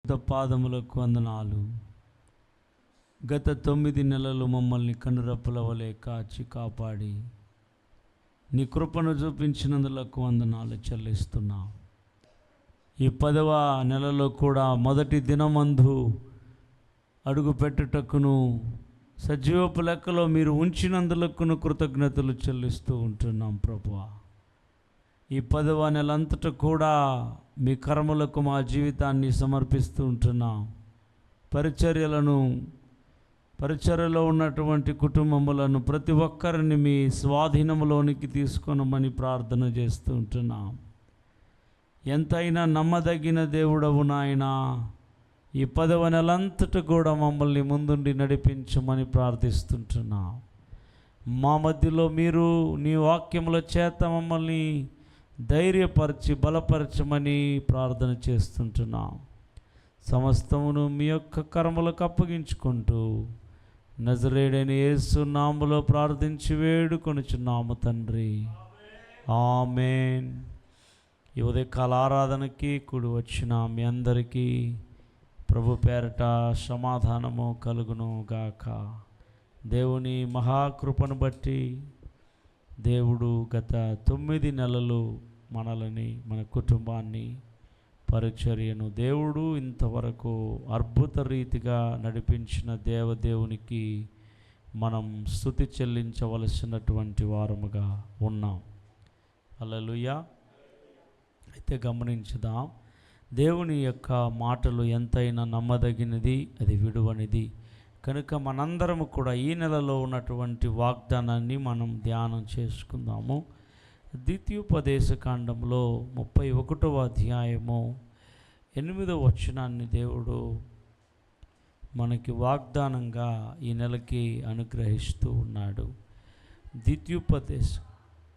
పాదములకు వందనాలు. గత 9 నెలలు మమ్మల్ని కనురెప్పల వలె కాచి కాపాడి నీ కృపను చూపించినందులకు వందనాలు చెల్లిస్తున్నా. ఈ 10వ నెలలో కూడా మొదటి దినమందు అడుగు పెట్టుటకును సజీవపు లెక్కలో మీరు ఉంచినందులకును కృతజ్ఞతలు చెల్లిస్తూ ఉంటున్నాం ప్రభువా. ఈ 10వ నెలంతటా కూడా మీ కర్మలకు మా జీవితాన్ని సమర్పిస్తూ ఉంటున్నాం. పరిచర్యలో ఉన్నటువంటి కుటుంబములను ప్రతి ఒక్కరిని మీ స్వాధీనంలోనికి తీసుకొనమని ప్రార్థన చేస్తూ ఉంటున్నాం. ఎంతైనా నమ్మదగిన దేవుడవు నాయనా, ఈ 10వ నెలంతటా కూడా మమ్మల్ని ముందుండి నడిపించమని ప్రార్థిస్తుంటున్నాం. మా మధ్యలో మీరు నీ వాక్యముల చేత మమ్మల్ని ధైర్యపరిచి బలపరచమని ప్రార్థన చేస్తుంటున్నాం. సమస్తమును మీ యొక్క కర్మలకు అప్పగించుకుంటూ నజరేయుడైన యేసు నామములో ప్రార్థించి వేడుకొనుచున్నాము తండ్రి, ఆమేన్. ఈ ఉదయకాల ఆరాధనకి కూడి వచ్చిన మీ అందరికీ ప్రభు పేరట సమాధానము కలుగును గాక. దేవుని మహాకృపను బట్టి దేవుడు గత 9 నెలలు మనల్ని, మన కుటుంబాన్ని, పరిచర్యను దేవుడు ఇంతవరకు అద్భుత రీతిగా నడిపించిన దేవదేవునికి మనం స్తుతి చెల్లించవలసినటువంటి వారముగా ఉన్నాం. హల్లెలూయా. అయితే గమనించుదాం, దేవుని యొక్క మాటలు ఎంతైనా నమ్మదగినది, అది విడువనిది. కనుక మనందరము కూడా ఈ నెలలో ఉన్నటువంటి వాగ్దానాన్ని మనం ధ్యానం చేసుకుందాము. ద్వితీయోపదేశకాండంలో 31వ అధ్యాయము 8వ వచనాన్ని దేవుడు మనకి వాగ్దానంగా ఈ నెలకి అనుగ్రహిస్తూ ఉన్నాడు.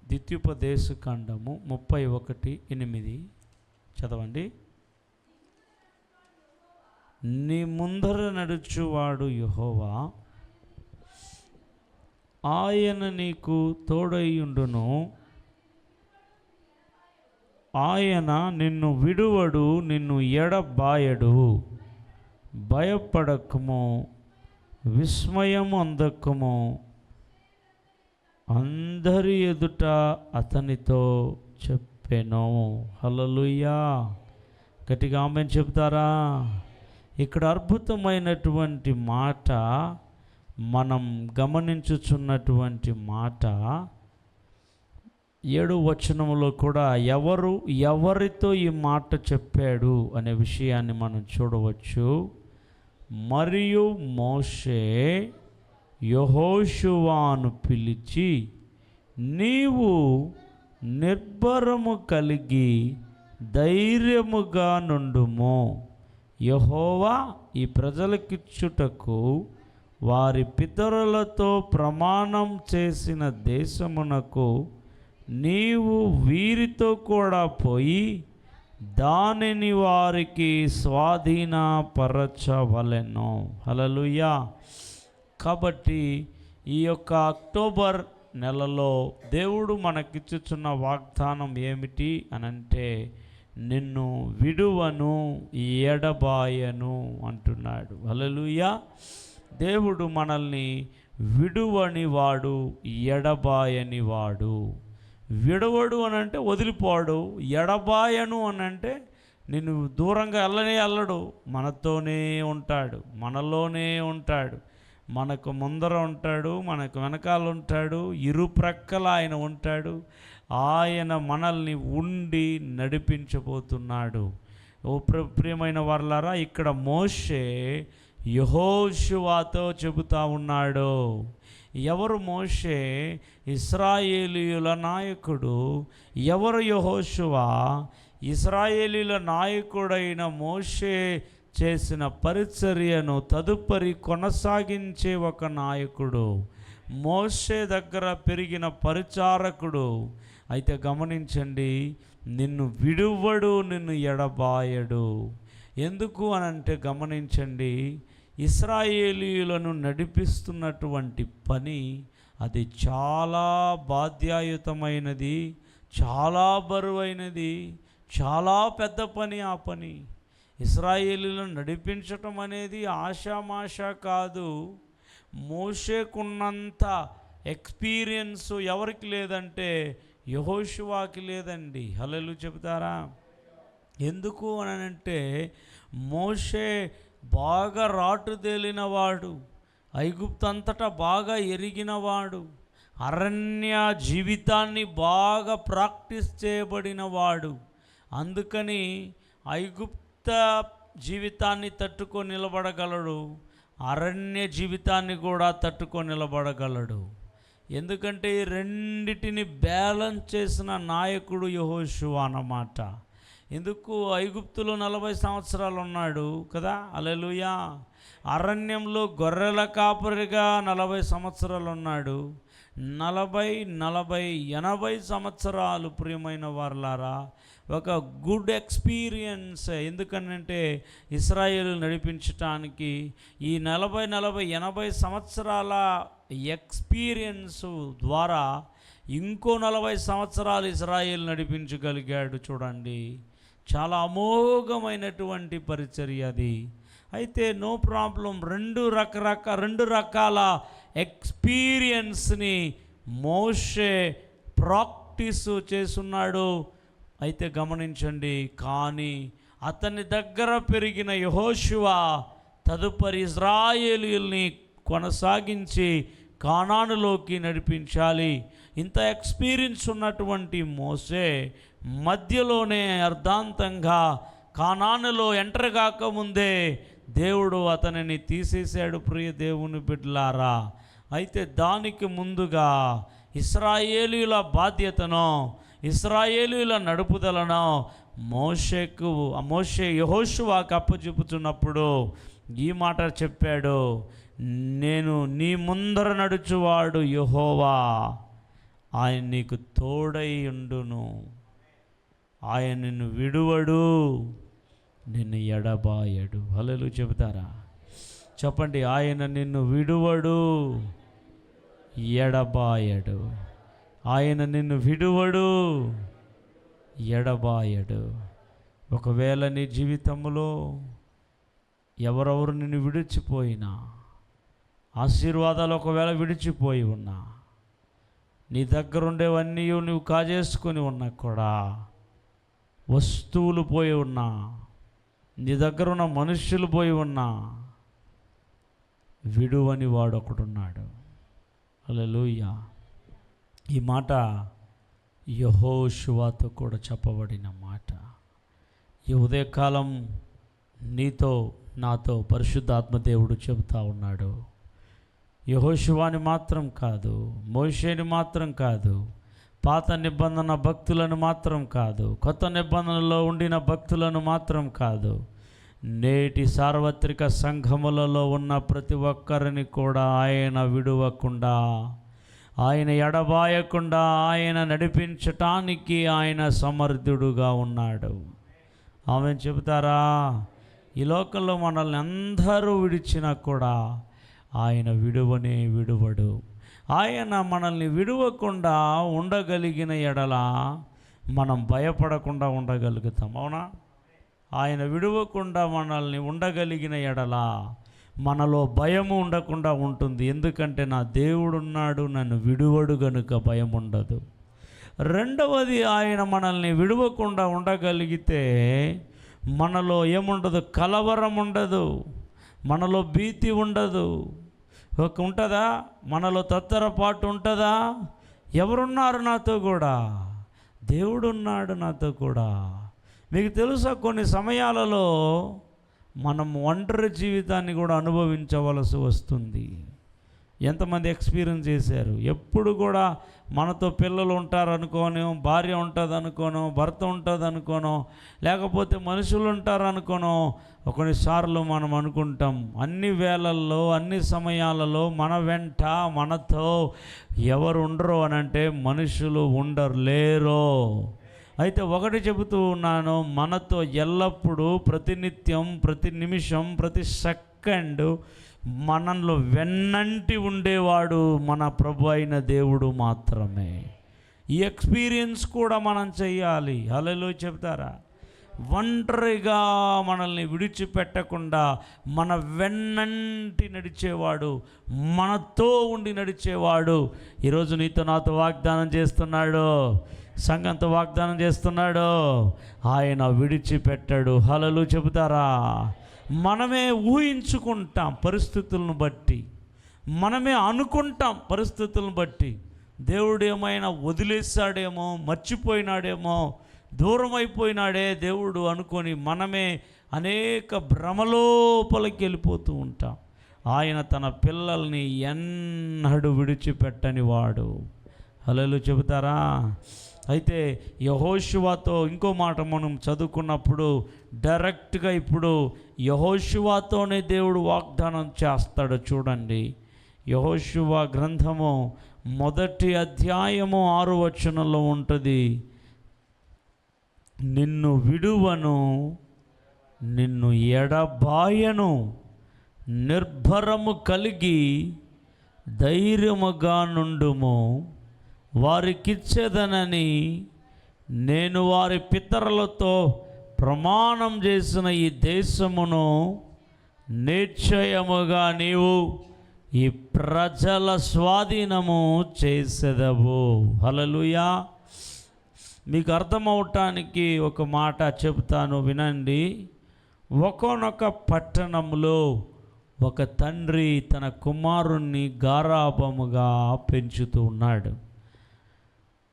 ద్వితీయోపదేశకాండము 31:8 చదవండి. నీ ముందర నడుచువాడు యెహోవా, ఆయన నీకు తోడైయుండును, ఆయన నిన్ను విడువడు, నిన్ను ఎడబాయడు. భయపడకము, విస్మయము అందకము, అందరి ఎదుట అతనితో చెప్పెను. హల్లెలూయా. గట్టిగా ఆమేన్ చెప్తారా? ఇక్కడ అద్భుతమైనటువంటి మాట, మనం గమనించుచున్నటువంటి మాట 7వ వచనంలో కూడా ఎవరితో ఈ మాట చెప్పాడు అనే విషయాన్ని మనం చూడవచ్చు. మరియు మోషే యెహోషువను పిలిచి, నీవు నిర్భరము కలిగి ధైర్యముగా నుండుము. యెహోవా ఈ ప్రజలకిచ్చుటకు వారి పితరులతో ప్రమాణం చేసిన దేశమునకు నీవు వీరితో కూడా పోయి దానిని వారికి స్వాధీనపరచవలెను. హల్లెలూయా. కాబట్టి ఈ యొక్క అక్టోబర్ నెలలో దేవుడు మనకిచ్చుచున్న వాగ్దానం ఏమిటి అనంటే, నిన్ను విడువను, ఎడబాయను అంటున్నాడు. హల్లెలూయా. దేవుడు మనల్ని విడువని వాడు, ఎడబాయని వాడు. విడవడు అనంటే వదిలిపోడు, ఎడబాయను అనంటే నిన్ను దూరంగా వెళ్ళడు. మనతోనే ఉంటాడు, మనలోనే ఉంటాడు. మనకు ముందర ఉంటాడు, మనకు వెనకాల ఉంటాడు, ఇరుప్రక్కల ఆయన ఉంటాడు. ఆయన మనల్ని ఉండి నడిపించబోతున్నాడు. ఓ ప్రియమైన వారలారా, ఇక్కడ మోషే యెహోషువతో చెబుతా ఉన్నాడు. ఎవరు మోషే? ఇశ్రాయేలీయుల నాయకుడు. ఎవరు యెహోషువ? ఇశ్రాయేలీయుల నాయకుడైన మోషే చేసిన పరిచర్యను తదుపరి కొనసాగించే ఒక నాయకుడు, మోషే దగ్గర పెరిగిన పరిచారకుడు. అయితే గమనించండి, నిన్ను విడువడు, నిన్ను ఎడబాయడు. ఎందుకు అనంటే గమనించండి, ఇశ్రాయేలీయులను నడిపిస్తున్నటువంటి పని అది చాలా బాధ్యాయుతమైనది, చాలా బరువైనది, చాలా పెద్ద పని. ఆ పని ఇశ్రాయేలీయులను నడిపించటం అనేది ఆషామాష కాదు. మోషేకున్నంత ఎక్స్పీరియన్స్ ఎవరికి లేదంటే యెహోషువాకి లేదండి. హల్లెలూయా చెబుతారా? ఎందుకు అని అంటే మోషే బాగా రాటు తేలినవాడు, ఐగుప్తు అంతటా బాగా ఎరిగినవాడు, అరణ్య జీవితాన్ని బాగా ప్రాక్టీస్ చేయబడినవాడు. అందుకని ఐగుప్త జీవితాన్ని తట్టుకొని నిలబడగలడు, అరణ్య జీవితాన్ని కూడా తట్టుకొని నిలబడగలడు. ఎందుకంటే ఈ రెండిటిని బ్యాలెన్స్ చేసిన నాయకుడు యెహోషువ అన్నమాట. ఎందుకు ఐగుప్తులో 40 సంవత్సరాలు ఉన్నాడు కదా, హల్లెలూయా. అరణ్యంలో గొర్రెల కాపరిగా 40 సంవత్సరాలు ఉన్నాడు. 80 సంవత్సరాలు ప్రియమైన వారలారా, ఒక గుడ్ ఎక్స్పీరియన్స్. ఎందుకనంటే ఇశ్రాయేలు నడిపించటానికి ఈ 80 సంవత్సరాల ఎక్స్పీరియన్స్ ద్వారా ఇంకో 40 సంవత్సరాలు ఇశ్రాయేలు నడిపించగలిగాడు. చూడండి, చాలా అమోఘమైనటువంటి పరిచర్య అది. అయితే నో ప్రాబ్లం, రెండు రకాల ఎక్స్పీరియన్స్ని మోషే ప్రాక్టీస్ చేస్తున్నాడు. అయితే గమనించండి, కానీ అతని దగ్గర పెరిగిన యెహోషువ తదుపరి ఇశ్రాయేలీయుల్ని కొనసాగించి కానానులోకి నడిపించాలి. ఇంత ఎక్స్పీరియన్స్ ఉన్నటువంటి మోషే మధ్యలోనే అర్ధాంతంగా కానానులో ఎంటర్ కాకముందే దేవుడు అతనిని తీసేశాడు. ప్రియ దేవుని బిడ్డలారా, అయితే దానికి ముందుగా ఇశ్రాయేలీయుల బాధ్యతను, ఇశ్రాయేలీయుల నడుపుదలను మోషే యెహోషువకు అప్పచెప్పుతున్నప్పుడు ఈ మాట చెప్పాడు, నేను నీ ముందర నడుచువాడు యెహోవా, ఆయన నీకు తోడై ఉండును, ఆయన నిన్ను విడువడు, నిన్ను ఎడబాయడు. హల్లెలూయా చెబుతారా? చెప్పండి, ఆయన నిన్ను విడువడు, ఎడబాయడు. ఆయన నిన్ను విడువడు, ఎడబాయడు. ఒకవేళ నీ జీవితంలో ఎవరెవరు నిన్ను విడిచిపోయినా, ఆశీర్వాదాలు ఒకవేళ విడిచిపోయి ఉన్నా, నీ దగ్గర ఉండేవన్నీ నువ్వు కాజేసుకొని ఉన్నా కూడా, వస్తువులు పోయి ఉన్నా, నీ దగ్గర ఉన్న మనుష్యులు పోయి ఉన్నా, విడువని వాడు ఒకడున్నాడు. హల్లెలూయా. ఈ మాట యెహోషువతో కూడా చెప్పబడిన మాట. ఈ ఉదయకాలం నీతో నాతో పరిశుద్ధాత్మదేవుడు చెబుతా ఉన్నాడు. యెహోషువని మాత్రం కాదు, మోషేని మాత్రం కాదు, పాత నిబంధన భక్తులను మాత్రం కాదు, కొత్త నిబంధనలో ఉండిన భక్తులను మాత్రం కాదు, నేటి సార్వత్రిక సంఘములలో ఉన్న ప్రతి ఒక్కరిని కూడా ఆయన విడువకుండా, ఆయన ఎడబాయకుండా, ఆయన నడిపించటానికి ఆయన సమర్థుడుగా ఉన్నాడు. ఆమె చెబుతారా? ఈ లోకంలో మనల్ని అందరూ విడిచినా కూడా ఆయన విడువనే విడువడు. ఆయన మనల్ని విడువకుండా ఉండగలిగిన ఎడల మనం భయపడకుండా ఉండగలుగుతాం. అవునా? ఆయన విడువకుండా మనల్ని ఉండగలిగిన ఎడల మనలో భయము ఉండకుండా ఉంటుంది. ఎందుకంటే నా దేవుడున్నాడు, నన్ను విడువడు గనుక భయం ఉండదు. రెండవది, ఆయన మనల్ని విడువకుండా ఉండగలిగితే మనలో ఏముండదు? కలవరం ఉండదు, మనలో భీతి ఉండదు. ఉంటుందా? మనలో తత్తరపాటు ఉంటుందా? ఎవరున్నారు నాతో కూడా? దేవుడున్నాడు నాతో కూడా. మీకు తెలుసా, కొన్ని సమయాలలో మనం ఒంటరి జీవితాన్ని కూడా అనుభవించవలసి వస్తుంది. ఎంతమంది ఎక్స్పీరియన్స్ చేశారు? ఎప్పుడు కూడా మనతో పిల్లలు ఉంటారనుకోను, భార్య ఉంటుంది అనుకోను, భర్త ఉంటుంది అనుకోను, లేకపోతే మనుషులు ఉంటారు అనుకోను. కొన్నిసార్లు మనం అనుకుంటాం అన్ని వేళల్లో, అన్ని సమయాలలో మన వెంట మనతో ఎవరు ఉండరు అని అంటే మనుషులు లేరు. అయితే ఒకటి చెబుతూ ఉన్నాను, మనతో ఎల్లప్పుడూ, ప్రతినిత్యం, ప్రతి నిమిషం, ప్రతి సెకండ్ మనలో వెన్నంటి ఉండేవాడు మన ప్రభు అయిన దేవుడు మాత్రమే. ఈ ఎక్స్పీరియన్స్ కూడా మనం చెయ్యాలి. హల్లెలూయా చెప్తారా? ఒంటరిగా మనల్ని విడిచిపెట్టకుండా మన వెన్నంటి నడిచేవాడు, మనతో ఉండి నడిచేవాడు ఈరోజు నీతో నాతో వాగ్దానం చేస్తున్నాడు, సంఘంతో వాగ్దానం చేస్తున్నాడు. ఆయన విడిచిపెట్టాడు. హల్లెలూయా చెబుతారా? మనమే ఊహించుకుంటాం పరిస్థితులను బట్టి, మనమే అనుకుంటాం పరిస్థితులను బట్టి, దేవుడు ఏమైనా వదిలేశాడేమో, మర్చిపోయినాడేమో, దూరం అయిపోయినాడే దేవుడు అనుకొని మనమే అనేక భ్రమలోపలికి వెళ్ళిపోతూ ఉంటాం. ఆయన తన పిల్లల్ని ఎన్నడూ విడిచిపెట్టని వాడు. హల్లెలూయా చెబుతారా? అయితే యెహోషువతో ఇంకో మాట మనం చదువుకున్నప్పుడు డైరెక్ట్గా ఇప్పుడు యెహోషువతోనే దేవుడు వాగ్దానం చేస్తాడు. చూడండి, యెహోషువ గ్రంథము 1వ అధ్యాయము 6వ వచనంలో ఉంటుంది, నిన్ను విడువను, నిన్ను ఎడబాయను, నిర్భరము కలిగి ధైర్యముగా నుండుము, వారికిచ్చేదనని నేను వారి పితరులతో ప్రమాణం చేసిన ఈ దేశమును నిశ్చయముగా నీవు ఈ ప్రజల స్వాధీనము చేసేదవు. హల్లెలూయా. మీకు అర్థమవటానికి ఒక మాట చెబుతాను, వినండి. ఒకానొక పట్టణంలో ఒక తండ్రి తన కుమారుణ్ణి గారాబముగా పెంచుతూ ఉన్నాడు.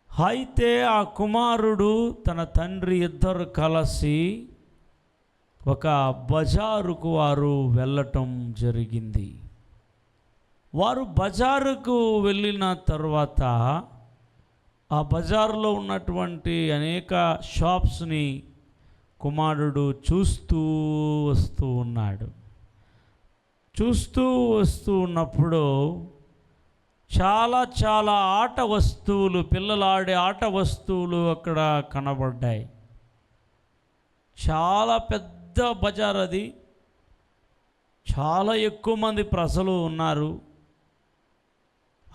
అయితే ఆ కుమారుడు తన తండ్రి ఇద్దరు కలిసి ఒక బజారుకు వారు వెళ్ళటం జరిగింది. వారు బజారుకు వెళ్ళిన తర్వాత ఆ బజారులో ఉన్నటువంటి అనేక షాప్స్ని కుమారుడు చూస్తూ వస్తూ ఉన్నాడు. చూస్తూ వస్తూ ఉన్నప్పుడు చాలా ఆట వస్తువులు, పిల్లలు ఆడే ఆట వస్తువులు అక్కడ కనబడ్డాయి. చాలా పెద్ద బజార్ అది, చాలా ఎక్కువ మంది ప్రజలు ఉన్నారు.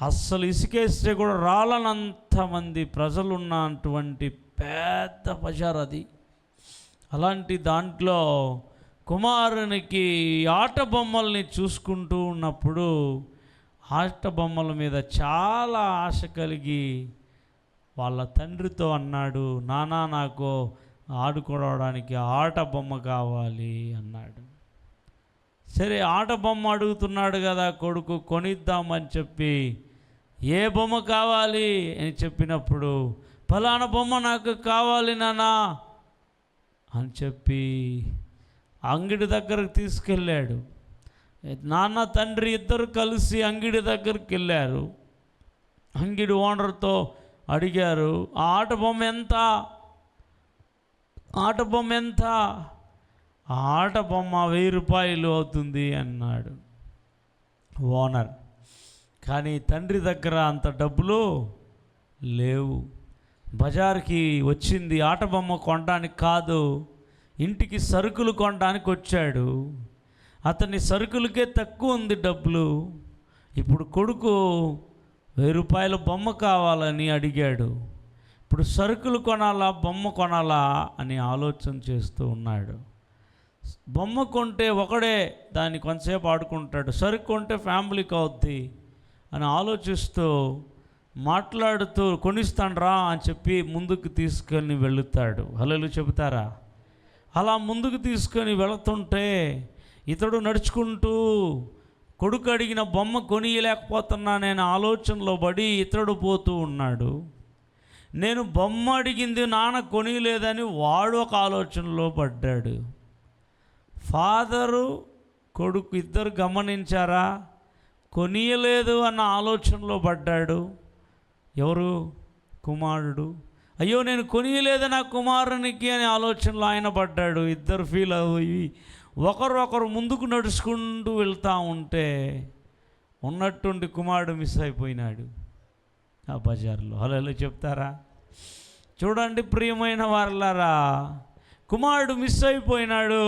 అస్సలు ఇసుకేస్తే కూడా రాలనంత మంది ప్రజలు ఉన్నటువంటి పెద్ద బజార్ అది. అలాంటి దాంట్లో కుమారునికి ఆట బొమ్మల్ని చూసుకుంటూ ఉన్నప్పుడు ఆట బొమ్మల మీద చాలా ఆశ కలిగి వాళ్ళ తండ్రితో అన్నాడు, నానా నాకు ఆడుకోవడానికి ఆట బొమ్మ కావాలి అన్నాడు. సరే, ఆట బొమ్మ అడుగుతున్నాడు కదా కొడుకు, కొనిద్దామని చెప్పి ఏ బొమ్మ కావాలి అని చెప్పినప్పుడు ఫలానా బొమ్మ నాకు కావాలి నానా అని చెప్పి అంగడి దగ్గరకు తీసుకెళ్ళాడు. నాన్న తండ్రి ఇద్దరు కలిసి అంగడి దగ్గరికి వెళ్ళారు. అంగడి ఓనర్తో అడిగారు, ఆ ఆట బొమ్మ ఎంత, ఆట బొమ్మ ఎంత? ఆ ఆట బొమ్మ 1000 రూపాయలు అవుతుంది అన్నాడు ఓనర్. కానీ తండ్రి దగ్గర అంత డబ్బులు లేవు. బజార్కి వచ్చింది ఆట బొమ్మ కొనడానికి కాదు, ఇంటికి సరుకులు కొనడానికి వచ్చాడు. అతని సరుకులకే తక్కువ ఉంది డబ్బులు. ఇప్పుడు కొడుకు 1000 రూపాయల బొమ్మ కావాలని అడిగాడు. ఇప్పుడు సరుకులు కొనాలా బొమ్మ కొనాలా అని ఆలోచన చేస్తూ ఉన్నాడు. బొమ్మ కొంటే ఒకడే దాన్ని కొంతసేపు ఆడుకుంటాడు, సరుకు కొంటే ఫ్యామిలీకి అవుద్ది అని ఆలోచిస్తూ మాట్లాడుతూ కొనిస్తాండ్రా అని చెప్పి ముందుకు తీసుకొని వెళుతాడు. హల్లెలూయా చెబుతారా? అలా ముందుకు తీసుకొని వెళుతుంటే ఇతడు నడుచుకుంటూ కొడుకు అడిగిన బొమ్మ కొనియలేకపోతున్నా నేను ఆలోచనలో పడి ఇతడు పోతూ ఉన్నాడు. నేను బొమ్మ అడిగింది నాన్న కొనియలేదని వాడు ఒక ఆలోచనలో పడ్డాడు. ఫాదరు కొడుకు ఇద్దరు గమనించారా? కొనియలేదు అన్న ఆలోచనలో పడ్డాడు. ఎవరు? కుమారుడు. అయ్యో నేను కొనియలేదు నా కుమారునికి అనే ఆలోచనలో ఆయన పడ్డాడు. ఇద్దరు ఫీల్ అయ్యి ఒకరు ముందుకు నడుచుకుంటూ వెళ్తూ ఉంటే ఉన్నట్టుండి కుమారుడు మిస్ అయిపోయినాడు ఆ బజార్లో. హల్లెలూయా చెప్తారా? చూడండి ప్రియమైన వారలారా, కుమారుడు మిస్ అయిపోయినాడు.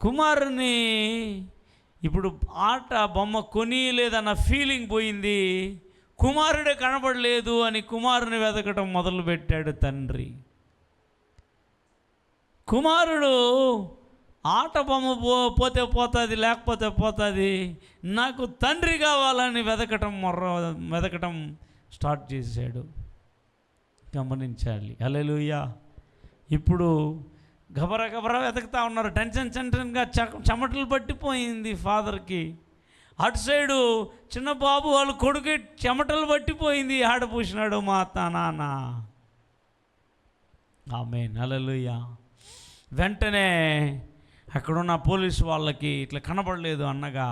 కుమారుని ఇప్పుడు ఆట బొమ్మ కొనియలేదన్న ఫీలింగ్ పోయింది. కుమారుడే కనబడలేదు అని కుమారుని వెతకటం మొదలుపెట్టాడు తండ్రి. కుమారుడు ఆట బొమ్మ పోతే పోతుంది, లేకపోతే పోతుంది, నాకు తండ్రి కావాలని వెతకటం స్టార్ట్ చేశాడు. గమనించాలి. హల్లెలూయా. ఇప్పుడు గబరా వెతుకుతా ఉన్నారు. టెన్షన్గా చెమటలు పట్టిపోయింది ఫాదర్కి. అటు సైడు చిన్న బాబు వాళ్ళ కొడుకు చెమటలు పట్టిపోయింది, ఆడపూసినాడు మా నాన్న. ఆమేన్. హల్లెలూయా. వెంటనే అక్కడున్న పోలీసు వాళ్ళకి ఇట్లా కనబడలేదు అనగా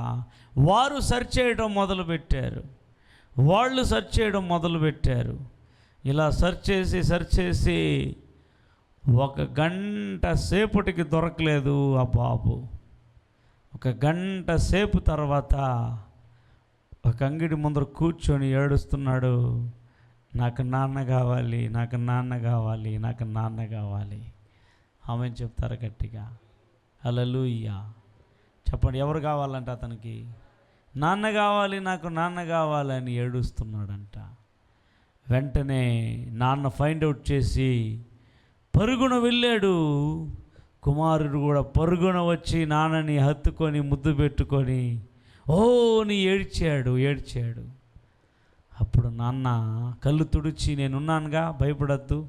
వారు సెర్చ్ చేయడం మొదలుపెట్టారు. ఇలా సెర్చ్ చేసి 1 గంట సేపటికి దొరకలేదు ఆ బాబు. 1 గంట సేపు తర్వాత ఒక అంగడి ముందర కూర్చొని ఏడుస్తున్నాడు, నాకు నాన్న కావాలి. ఆమె చెప్తారు గట్టిగా. హల్లెలూయా. చెప్పండి, ఎవరు కావాలంట అతనికి? నాన్న కావాలి, నాకు నాన్న కావాలని ఏడుస్తున్నాడంట. వెంటనే నాన్న ఫైండ్ అవుట్ చేసి పరుగున వెళ్ళాడు. కుమారుడు కూడా పరుగున వచ్చి నాన్నని హత్తుకొని ముద్దు పెట్టుకొని ని ఏడ్చాడు. అప్పుడు నాన్న కళ్ళు తుడిచి, నేనున్నానుగా, భయపడద్దు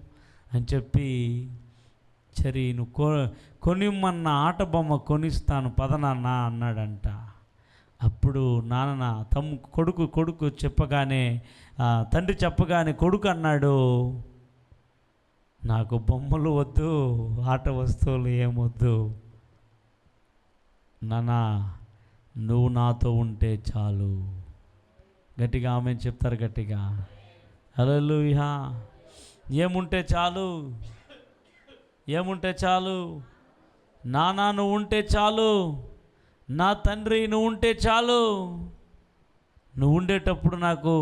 అని చెప్పి, సరే నువ్వు కొనిమ్మన్న ఆట బొమ్మ కొనిస్తాను పద నాన్న అన్నాడంట. అప్పుడు నాన్న కొడుకు చెప్పగానే, తండ్రి చెప్పగానే కొడుకు అన్నాడు, నాకు బొమ్మలు వద్దు, ఆట వస్తువులు ఏమొద్దు నాన్న, నువ్వు నాతో ఉంటే చాలు. గట్టిగా ఆమె చెప్తారు గట్టిగా. హల్లెలూయా. ఏముంటే చాలు నాన్న, నువ్వు ఉంటే చాలు, నా తండ్రి నువ్వు ఉంటే చాలు. నువ్వు ఉండేటప్పుడు నాకు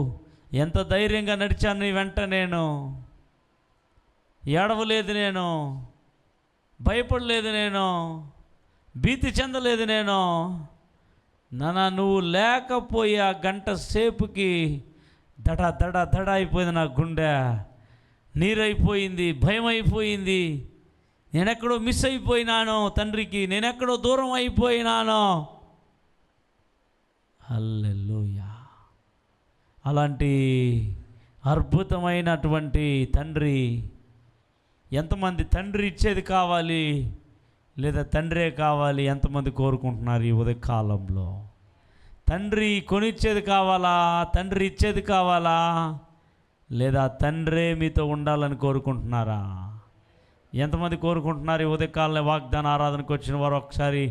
ఎంత ధైర్యంగా నడిచాను నీ వెంట, నేను ఏడవలేదు, నేను భయపడలేదు, నేను భీతి చెందలేదు. నేను నాన్న నువ్వు లేకపోయి ఆ గంట సేపుకి దడ అయిపోయింది, నా గుండె నీరైపోయింది, భయం అయిపోయింది. నేనెక్కడో మిస్ అయిపోయినాను తండ్రికి, నేనెక్కడో దూరం అయిపోయినాను. హల్లెలూయా. అలాంటి అద్భుతమైనటువంటి తండ్రి. ఎంతమంది తండ్రి ఇచ్చేది కావాలి లేదా తండ్రే కావాలి ఎంతమంది కోరుకుంటున్నారు ఈ ఉదయ కాలంలో? తండ్రి కొనిచ్చేది కావాలా, తండ్రి ఇచ్చేది కావాలా, లేదా తండ్రే మీతో ఉండాలని కోరుకుంటున్నారా? ఎంతమంది కోరుకుంటున్నారు ఈ ఉదయకాలంలో వాగ్దాన ఆరాధనకు వచ్చిన వారు? ఒకసారి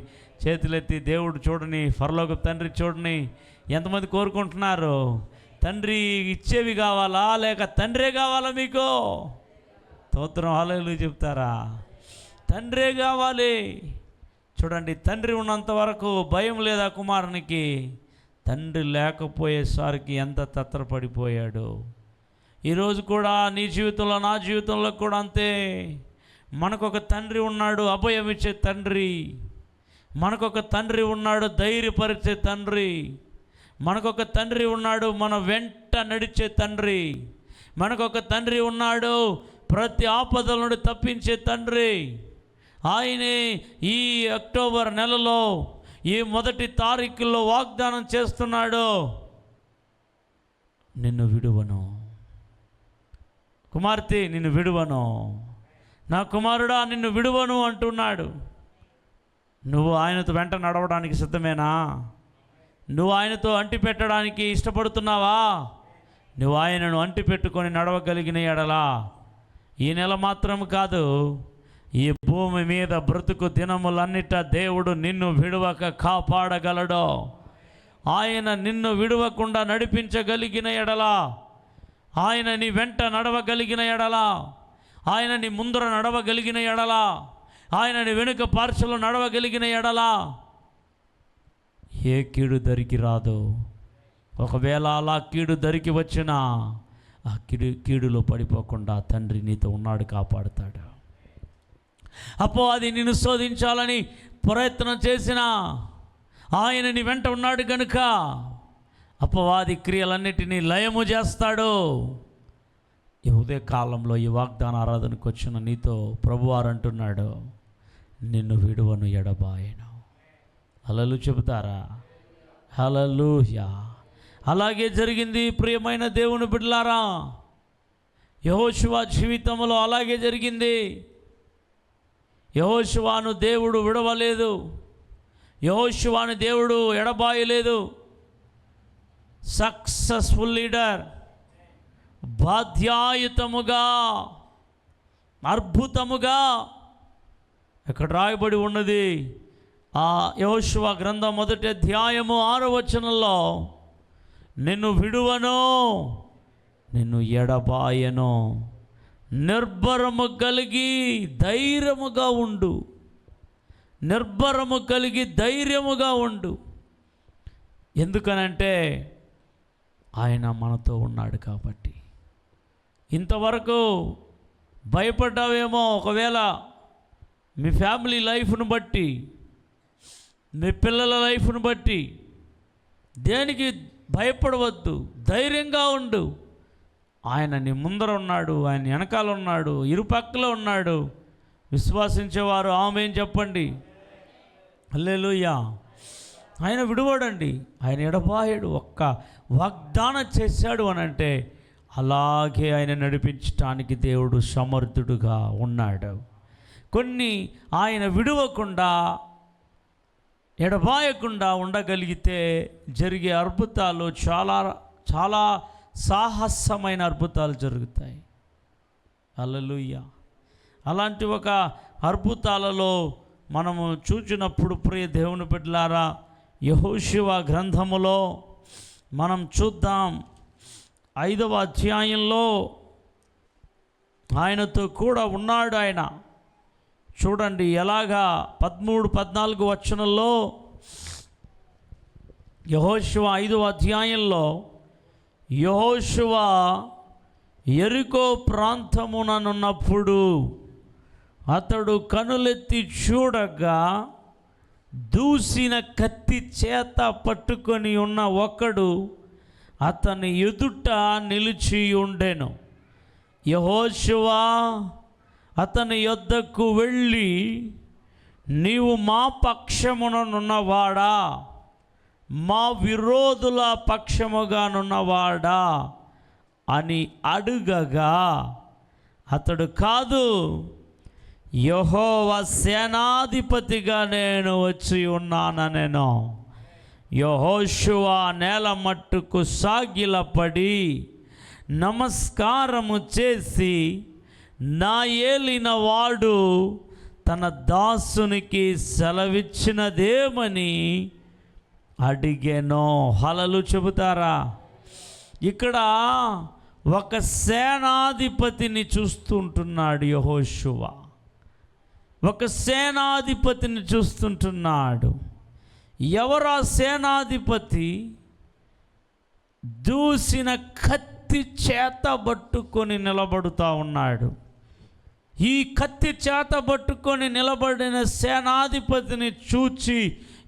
చేతులెత్తి దేవుడు చూడని, పరలోకపు తండ్రి చూడని. ఎంతమంది కోరుకుంటున్నారు? తండ్రి ఇచ్చేవి కావాలా లేక తండ్రే కావాలా మీకు? స్తోత్రం, హల్లెలూయా చెప్తారా? తండ్రే కావాలి. చూడండి, తండ్రి ఉన్నంత వరకు భయం లేదా కుమారునికి, తండ్రి లేకపోయేసరికి ఎంత తత్తరపడిపోయాడు. ఈరోజు కూడా నీ జీవితంలో, నా జీవితంలో కూడా అంతే. మనకొక తండ్రి ఉన్నాడు, అభయం ఇచ్చే తండ్రి. మనకొక తండ్రి ఉన్నాడు, ధైర్యపరిచే తండ్రి. మనకొక తండ్రి ఉన్నాడు, మన వెంట నడిచే తండ్రి. మనకొక తండ్రి ఉన్నాడు, ప్రతి ఆపదల నుండి తప్పించే తండ్రి. ఆయనే ఈ అక్టోబర్ నెలలో ఈ 1 తారీఖులో వాగ్దానం చేస్తున్నాడు, నిన్ను విడువను కుమార్తె, నిన్ను విడువను, నా కుమారుడా నిన్ను విడువను అంటున్నాడు. నువ్వు ఆయనతో వెంట నడవడానికి సిద్ధమేనా? నువ్వు ఆయనతో అంటిపెట్టడానికి ఇష్టపడుతున్నావా? నువ్వు ఆయనను అంటిపెట్టుకొని నడవగలిగిన ఎడలా ఈ నెల మాత్రం కాదు, ఈ భూమి మీద బ్రతుకు దినములన్నిట దేవుడు నిన్ను విడువక కాపాడగలడు. ఆయన నిన్ను విడువకుండా నడిపించగలిగిన ఎడలా, ఆయన నీ వెంట నడవగలిగిన ఎడలా, ఆయన నీ ముందర నడవగలిగిన ఎడలా, ఆయన నీ వెనుక పార్శ్వలో నడవగలిగిన ఎడలా ఏ కీడు దరికి రాదు. ఒకవేళ అలా కీడు దరికి వచ్చినా ఆ కీడులో పడిపోకుండా తండ్రి నీతో ఉన్నాడు, కాపాడుతాడు. అపవాది నిన్ను శోధించాలని ప్రయత్నం చేసినా ఆయన నీ వెంట ఉన్నాడు కనుక అపవాది క్రియలన్నిటినీ లయము చేస్తాడు. ఈ ఉదయ కాలంలో ఈ వాగ్దాన ఆరాధనకు వచ్చిన నీతో ప్రభువారు అంటున్నాడు, నిన్ను విడువను ఎడబాయను. హల్లెలూయా చెబుతారా? హల్లెలూయా. అలాగే జరిగింది ప్రియమైన దేవుని బిడ్డలారా. యెహోషువ జీవితంలో అలాగే జరిగింది. యెహోషువను దేవుడు విడవలేదు, యెహోషువను దేవుడు ఎడబాయలేదు. సక్సెస్ఫుల్ లీడర్, బాధ్యాయుతముగా, అద్భుతముగా ఇక్కడ రాయబడి ఉన్నది. ఆ యెహోషువ గ్రంథం 1వ అధ్యాయము 6వ వచనంలో, నిన్ను విడువను, నిన్ను ఎడబాయను, నిర్భరము కలిగి ధైర్యముగా ఉండు, నిర్భరము కలిగి ధైర్యముగా ఉండు. ఎందుకనంటే ఆయన మనతో ఉన్నాడు కాబట్టి. ఇంతవరకు భయపడ్డావేమో, ఒకవేళ మీ ఫ్యామిలీ లైఫ్ను బట్టి, మీ పిల్లల లైఫ్ను బట్టి. దేనికి భయపడవద్దు, ధైర్యంగా ఉండు. ఆయన నీ ముందర ఉన్నాడు, ఆయన వెనకాల ఉన్నాడు, ఇరుపక్కల ఉన్నాడు. విశ్వాసించేవారు ఆమేన్ చెప్పండి. హల్లెలూయా. ఆయన విడువడండి, ఆయన ఎడబాయడు. ఒక్క వాగ్దానం చేశాడు అనంటే అలాగే ఆయన నడిపించటానికి దేవుడు సమర్థుడుగా ఉన్నాడు. కొన్ని ఆయన విడువకుండా, ఎడబాయకుండా ఉండగలిగితే జరిగే అద్భుతాలు చాలా చాలా సాహసమైన అద్భుతాలు జరుగుతాయి. హల్లెలూయా. అలాంటి ఒక అద్భుతాలలో మనము చూచినప్పుడు ప్రియ దేవుని బిడ్డలారా, యెహోషువ గ్రంథములో మనం చూద్దాం. 5వ అధ్యాయంలో ఆయనతో కూడా ఉన్నాడు ఆయన. చూడండి ఎలాగా 13-14 వచనంలో, యెహోషువ 5వ అధ్యాయంలో, యెహోషువ యెరికో ప్రాంతముననున్నప్పుడు అతడు కనులెత్తి చూడగా దూసిన కత్తి చేత పట్టుకొని ఉన్న ఒకడు అతని ఎదుట నిలిచి ఉండెను. యెహోషువ అతని యొద్దకు వెళ్ళి, నీవు మా పక్షముననున్నవాడా, మా విరోధుల పక్షముగానున్నవాడా అని అడుగగా అతడు, కాదు, యెహోవా సేనాధిపతిగా నేను వచ్చి ఉన్నాననెను. యెహోషువ నేల మట్టుకు సాగిలపడి నమస్కారము చేసి, నా ఏలిన వాడు తన దాసునికి సెలవిచ్చినదేమని అడిగెను. హల్లెలూయా చెబుతారా? ఇక్కడ ఒక సేనాధిపతిని చూస్తుంటున్నాడు యెహోషువ. ఒక సేనాధిపతిని చూస్తుంటున్నాడు. ఎవరా సేనాధిపతి? దూసిన కత్తి చేత పట్టుకొని నిలబడుతూ ఉన్నాడు. ఈ కత్తి చేత పట్టుకొని నిలబడిన సేనాధిపతిని చూచి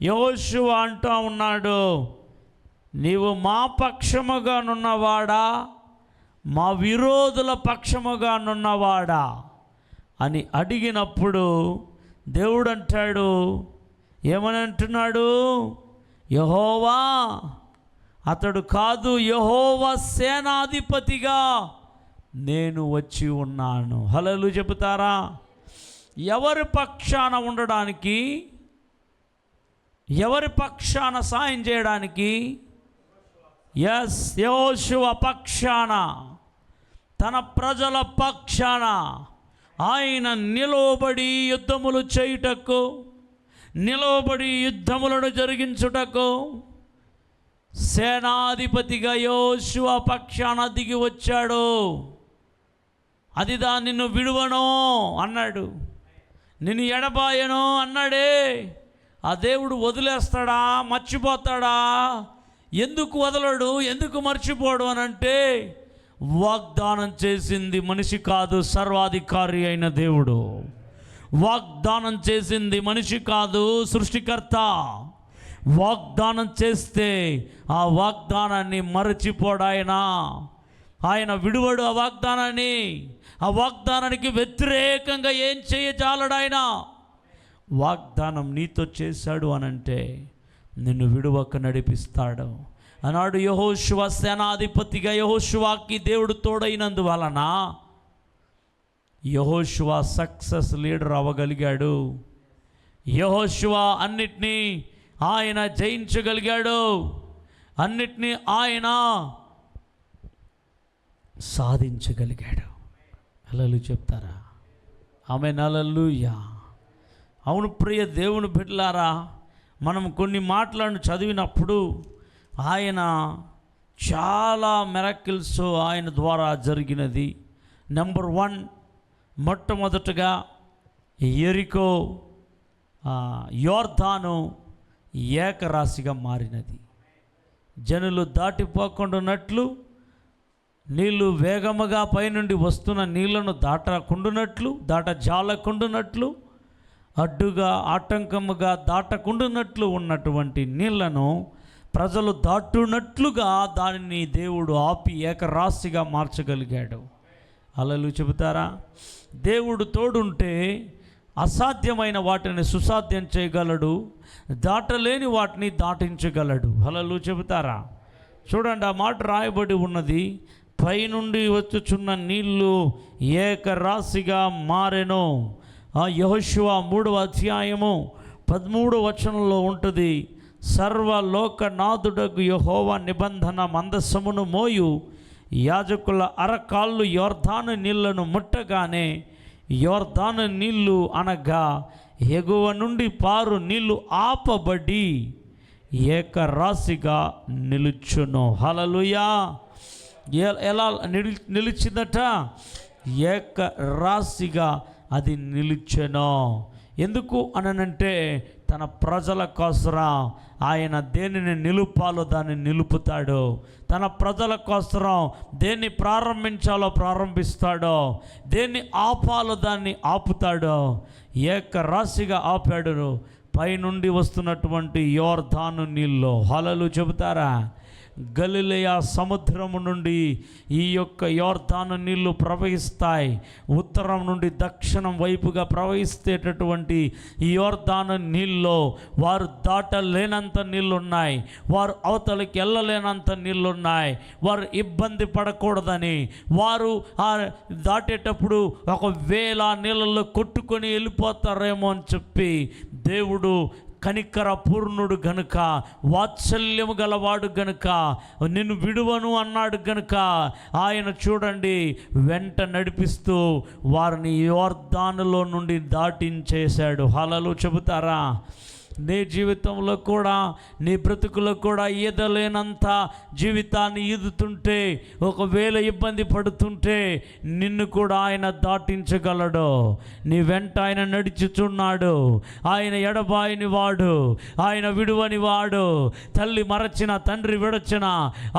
యెహోషువ అంటూ ఉన్నాడు, నీవు మా పక్షముగానున్నవాడా, మా విరోధుల పక్షముగానున్నవాడా అని అడిగినప్పుడు దేవుడు అంటాడు, ఏమని అంటున్నాడు? యెహోవా. అతడు, కాదు, యెహోవా సేనాధిపతిగా నేను వచ్చి ఉన్నాను. హల్లెలూయా చెబుతారా? ఎవరి పక్షాన ఉండడానికి, ఎవరి పక్షాన సాయం చేయడానికి? ఎస్, యెహోషువ పక్షాన, తన ప్రజల పక్షాన ఆయన నిలవబడి యుద్ధములు చేయుటకు, నిలవబడి యుద్ధములను జరిగించుటకు సేనాధిపతిగా యెహోషువ పక్షాన దిగి వచ్చాడు. అదిదా నిన్ను విడువను అన్నాడు, నిన్ను ఎడబాయను అన్నాడే. ఆ దేవుడు వదిలేస్తాడా, మర్చిపోతాడా? ఎందుకు వదలడు, ఎందుకు మర్చిపోడు అనంటే, వాగ్దానం చేసింది మనిషి కాదు, సర్వాధికారి అయిన దేవుడు. వాగ్దానం చేసింది మనిషి కాదు, సృష్టికర్త. వాగ్దానం చేస్తే ఆ వాగ్దానాన్ని మరచిపోడు ఆయన. ఆయన విడువడు ఆ వాగ్దానాన్ని. ఆ వాగ్దానానికి వ్యతిరేకంగా ఏం చేయజాలడు ఆయన. వాగ్దానం నీతో చేశాడు అనంటే నిన్ను విడువక నడిపిస్తాడు. ఆనాడు యెహోషువ సేనాధిపతిగా యెహోషువాకి దేవుడు తోడైనందువలన యెహోషువ సక్సెస్ లీడర్ అవ్వగలిగాడు. యెహోషువ అన్నిటినీ ఆయన జయించగలిగాడు, అన్నిటినీ ఆయన సాధించగలిగాడు. హల్లెలూయా చెప్తారా? ఆమేన్, హల్లెలూయా. అవును ప్రియ దేవుని బిడ్డలారా, మనం కొన్ని మాటలను చదివినప్పుడు ఆయన చాలా మిరకిల్స్ ఆయన ద్వారా జరిగినది. నెంబర్ 1, మొట్టమొదటగా యెరికో యోర్దాను ఏకరాశిగా మారినది. జనులు దాటిపోకుండానట్లు, నీళ్లు వేగముగా పైనుండి వస్తున్న నీళ్లను దాటజాలకుండునట్లు, అడ్డుగా ఆటంకముగా దాటకుండునట్లు ఉన్నటువంటి నీళ్లను ప్రజలు దాటునట్లుగా దానిని దేవుడు ఆపి ఏకరాశిగా మార్చగలిగాడు. హల్లెలూయా చెబుతారా? దేవుడు తోడుంటే అసాధ్యమైన వాటిని సుసాధ్యం చేయగలడు, దాటలేని వాటిని దాటించగలడు. హల్లెలూయా చెబుతారా? చూడండి, ఆ మాట రాయబడి ఉన్నది, పైనుండి వచ్చుచున్న నీళ్లు ఏకరాశిగా మారెను. యెహోషువ 3వ అధ్యాయము 13వ వచనంలో ఉంటుంది. సర్వలోకనాథుడగు యెహోవా నిబంధన మందసమును మోయు యాజకుల అరకాళ్ళు యోర్దాను నీళ్లను ముట్టగానే యోర్దాను నీళ్లు అనగా ఎగువ నుండి పారు నీళ్లు ఆపబడి ఏకరాశిగా నిలుచును. హల్లెలూయా. ఎలా నిలిచిందట? ఏకరాశిగా అది నిలిచెను. ఎందుకు అనంటే తన ప్రజల కోసరం ఆయన దేనిని నిలుపాలో దాన్ని నిలుపుతాడు. తన ప్రజల కోసరం దేన్ని ప్రారంభించాలో ప్రారంభిస్తాడో, దేన్ని ఆపాలో దాన్ని ఆపుతాడో. ఏకరాశిగా ఆపాడు పైనుండి వస్తున్నటువంటి యోర్దాను నీళ్ళు. హల్లెలూయా చెబుతారా? గలిలయ సముద్రము నుండి ఈ యొక్క యోర్దాను నీళ్లు ప్రవహిస్తాయి. ఉత్తరం నుండి దక్షిణం వైపుగా ప్రవహిస్తేటటువంటి ఈ యోర్దాను నీళ్ళలో వారు దాటలేనంత నీళ్ళున్నాయి, వారు అవతలికి వెళ్ళలేనంత నీళ్ళున్నాయి. వారు ఇబ్బంది పడకూడదని, వారు దాటేటప్పుడు ఒకవేళ నీళ్ళల్లో కొట్టుకొని వెళ్ళిపోతారేమో అని చెప్పి దేవుడు కనికర పూర్ణుడు గనుక, వాత్సల్యము గలవాడు గనుక, నిన్ను విడువను అన్నాడు గనుక ఆయన చూడండి వెంట నడిపిస్తూ వారిని యోర్దానులో నుండి దాటించేశాడు. హల్లెలూయా చెబుతారా? నీ జీవితంలో కూడా, నీ బ్రతుకులో కూడా ఈదలేనంత జీవితాన్ని ఈదుతుంటే, ఒకవేళ ఇబ్బంది పడుతుంటే నిన్ను కూడా ఆయన దాటించగలడు. నీ వెంట ఆయన నడుచుచున్నాడు. ఆయన ఎడబాయని వాడు, ఆయన విడువని వాడు. తల్లి మరచిన, తండ్రి విడచిన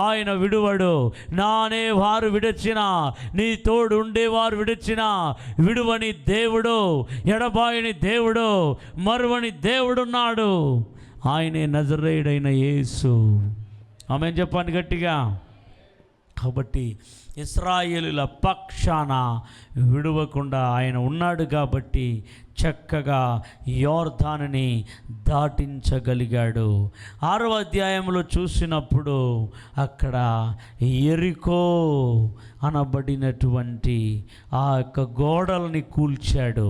ఆయన విడువడు. నానే వారు విడచిన, నీ తోడు ఉండేవారు విడచిన విడువని దేవుడు, ఎడబాయని దేవుడు, మరువని దేవుడున్నాడు. ఆయనే నజరేయుడైన యేసు. ఆమేన్ చెప్పండి గట్టిగా. కాబట్టి ఇశ్రాయేలుల పక్షాన విడువకుండా ఆయన ఉన్నాడు కాబట్టి చక్కగా యోర్దానుని దాటించగలిగాడు. 6వ అధ్యాయంలో చూసినప్పుడు అక్కడ యెరికో అనబడినటువంటి ఆ యొక్క గోడల్ని కూల్చాడు.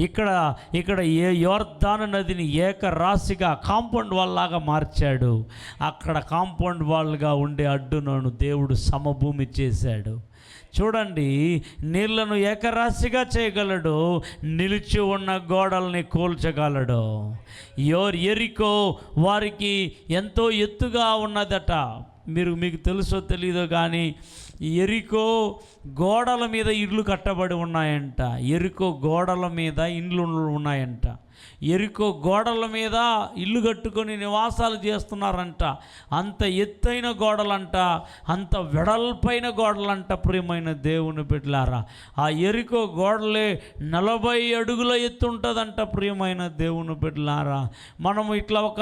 ఇక్కడ యోర్దాను నదిని ఏకరాశిగా కాంపౌండ్ వాల్ లాగా మార్చాడు. అక్కడ కాంపౌండ్ వాల్గా ఉండే అడ్డును దేవుడు సమభూమి చేశాడు. చూడండి, నీళ్లను ఏకరాశిగా చేయగలడు, నిలిచి ఉన్న గోడల్ని కూల్చగలడు. యెరికో వారికి ఎంతో ఎత్తుగా ఉన్నదట. మీకు తెలుసో తెలీదో కానీ యెరికో గోడల మీద ఇళ్ళు కట్టబడి ఉన్నాయంట. యెరికో గోడల మీద ఇండ్లు ఉన్నాయంట. యెరికో గోడల మీద ఇల్లు కట్టుకొని నివాసాలు చేస్తున్నారంట. అంత ఎత్తైన గోడలంట, అంత వెడల్పైన గోడలంట. ప్రియమైన దేవుని బిడ్డలారా, ఆ యెరికో గోడలే 40 అడుగుల ఎత్తు ఉంటుందంట. ప్రియమైన దేవుని బిడ్డలారా, మనము ఇట్లా ఒక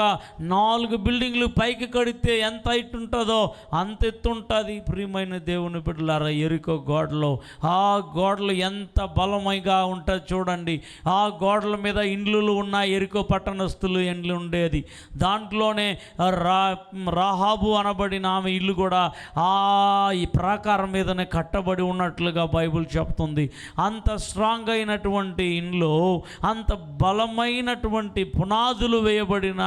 4 బిల్డింగ్లు పైకి కడితే ఎంత హైట్ ఉంటుందో అంత ఎత్తు ఉంటుంది. ప్రియమైన దేవుని బిడ్డలారా, యెరికో గోడలు, ఆ గోడలు ఎంత బలమైగా ఉంటుంది చూడండి. ఆ గోడల మీద ఇండ్లు ఇండ్లు ఉన్నాయి, ఎరికో పట్టణస్థులు ఇండ్లు ఉండేది. దాంట్లోనే రాహాబు అనబడిన ఆమె ఇల్లు కూడా ఈ ప్రాకారం మీదనే కట్టబడి ఉన్నట్లుగా బైబిల్ చెప్తుంది. అంత స్ట్రాంగ్ అయినటువంటి ఇండ్లు, అంత బలమైనటువంటి పునాదులు వేయబడిన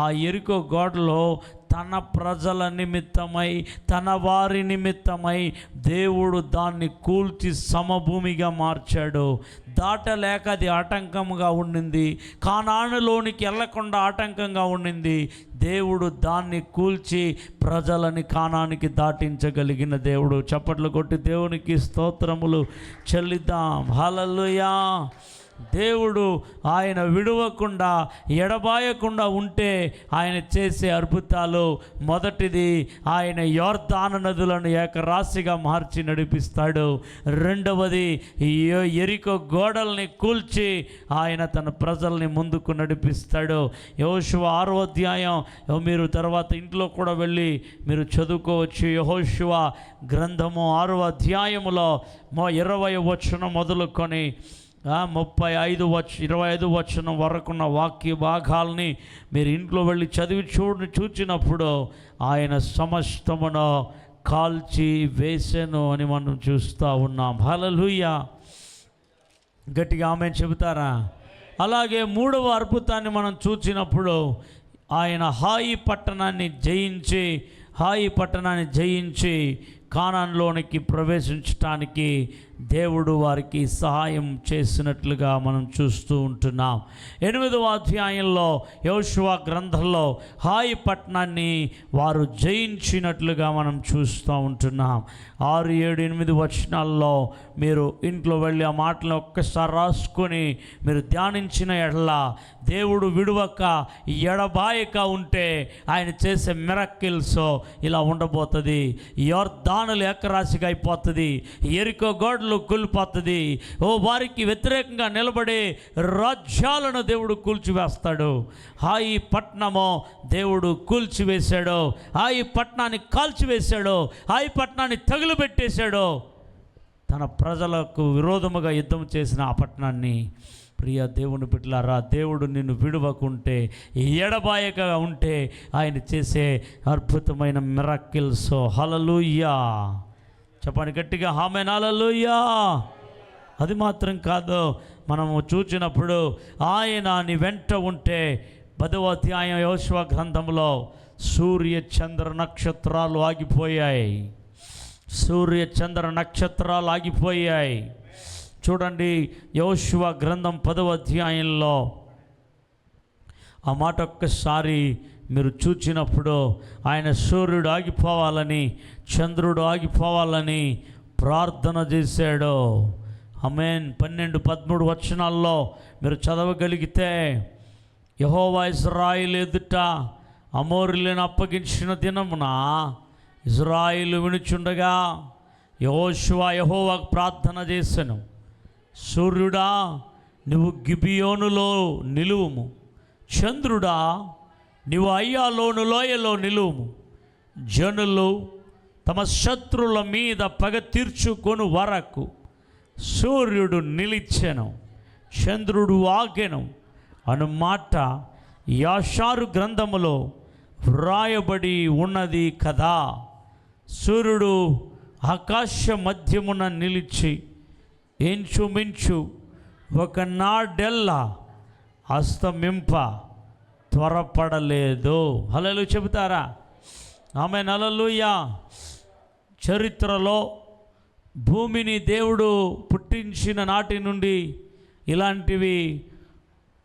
ఆ ఎరికో గోడలో తన ప్రజల నిమిత్తమై, తన వారి నిమిత్తమై దేవుడు దాన్ని కూల్చి సమభూమిగా మార్చాడు. దాటలేక అది ఆటంకంగా ఉండింది, కానానులోనికి వెళ్ళకుండా ఆటంకంగా ఉండింది. దేవుడు దాన్ని కూల్చి ప్రజలని కానానికి దాటించగలిగిన దేవుడు. చప్పట్లు కొట్టి దేవునికి స్తోత్రములు చెల్లిద్దాం. హల్లెలూయా. దేవుడు ఆయన విడవకుండా, ఎడబాయకుండా ఉంటే ఆయన చేసే అద్భుతాలు, మొదటిది ఆయన యోర్దాను నదులను ఏకరాశిగా మార్చి నడిపిస్తాడు. రెండవది యెరికో గోడల్ని కూల్చి ఆయన తన ప్రజల్ని ముందుకు నడిపిస్తాడు. యెహోషువ 6వ అధ్యాయం మీరు తర్వాత ఇంట్లో కూడా వెళ్ళి మీరు చదువుకోవచ్చు. యెహోషువ గ్రంథము 6వ అధ్యాయములో 20వ వచనం మొదలుకొని 25 వచనం వరకున్న వాక్య భాగాల్ని మీరు ఇంట్లో వెళ్ళి చదివి చూచినప్పుడు ఆయన సమస్తమును కాల్చి వేసెను అని మనం చూస్తూ ఉన్నాం. హల్లెలూయా. గట్టిగా ఆమె చెబుతారా? అలాగే 3వ అద్భుతాన్ని మనం చూచినప్పుడు ఆయన హాయి పట్టణాన్ని జయించి కానాన్లోనికి ప్రవేశించటానికి దేవుడు వారికి సహాయం చేసినట్లుగా మనం చూస్తూ ఉంటున్నాం. 8వ అధ్యాయంలో యెహోషువ గ్రంథంలో హాయి పట్టణాన్ని వారు జయించినట్లుగా మనం చూస్తూ ఉంటున్నాం. 6, 7, 8 వచనాల్లో మీరు ఇంట్లో వెళ్ళి ఆ మాటలు ఒక్కసారి రాసుకొని మీరు ధ్యానించిన ఎడల దేవుడు విడువక ఎడబాయక ఉంటే ఆయన చేసే మిరకిల్స్ ఇలా ఉండబోతుంది. యోర్దానులు ఏకరాశిగా అయిపోతుంది, యెరికో గోడలు కూలిపోతుంది. వారికి వ్యతిరేకంగా నిలబడే రాజ్యాలను దేవుడు కూల్చివేస్తాడు. హాయి పట్టణము దేవుడు కూల్చివేశాడు, హాయి పట్టణాన్ని కాల్చివేశాడు, హాయి పట్టణాన్ని తగులుబెట్టేశాడు. తన ప్రజలకు విరోధముగా యుద్ధం చేసిన ఆ పట్టణాన్ని, ప్రియ దేవుని బిడ్డలారా, దేవుడు నిన్ను విడవకుంటే, ఎడబాయక ఉంటే ఆయన చేసే అద్భుతమైన మిరకిల్స్. హల్లెలూయా. చెప్పండి గట్టిగా ఆమేన్. హల్లెలూయా. అది మాత్రం కాదు, మనము చూచినప్పుడు ఆయన నీ వెంట ఉంటే 10వ అధ్యాయం యెహోషువ గ్రంథంలో సూర్య చంద్ర నక్షత్రాలు ఆగిపోయాయి. చూడండి, యెహోషువ గ్రంథం 10వ అధ్యాయంలో ఆ మాట ఒక్కసారి మీరు చూచినప్పుడు ఆయన సూర్యుడు ఆగిపోవాలని, చంద్రుడు ఆగిపోవాలని ప్రార్థన చేశాడు. ఆమేన్. 12, 13 వచనాల్లో మీరు చదవగలిగితే, యెహోవా ఇశ్రాయేలు ఎదుట అమోరీయులను అప్పగించిన దినమున ఇశ్రాయేలు వినుచుండగా యెహోవాకు ప్రార్థన చేశాను. సూర్యుడా నువ్వు గిబియోనులో నిలువుము, చంద్రుడా నీవు అయ్యాలోను లోయలో నిలువుము. జనులు తమ శత్రువుల మీద పగ తీర్చుకొని వరకు సూర్యుడు నిలిచెను, చంద్రుడు ఆగెను అను మాట యాషారు గ్రంథములో వ్రాయబడి ఉన్నది కదా. సూర్యుడు ఆకాశ మధ్యమున నిలిచి ఇంచుమించు ఒక నాడెల్లా అస్తమింప త్వరపడలేదు. హల్లెలూయా చెబుతారా? ఆమేన్. హల్లెలూయా. చరిత్రలో భూమిని దేవుడు పుట్టించిన నాటి నుండి ఇలాంటివి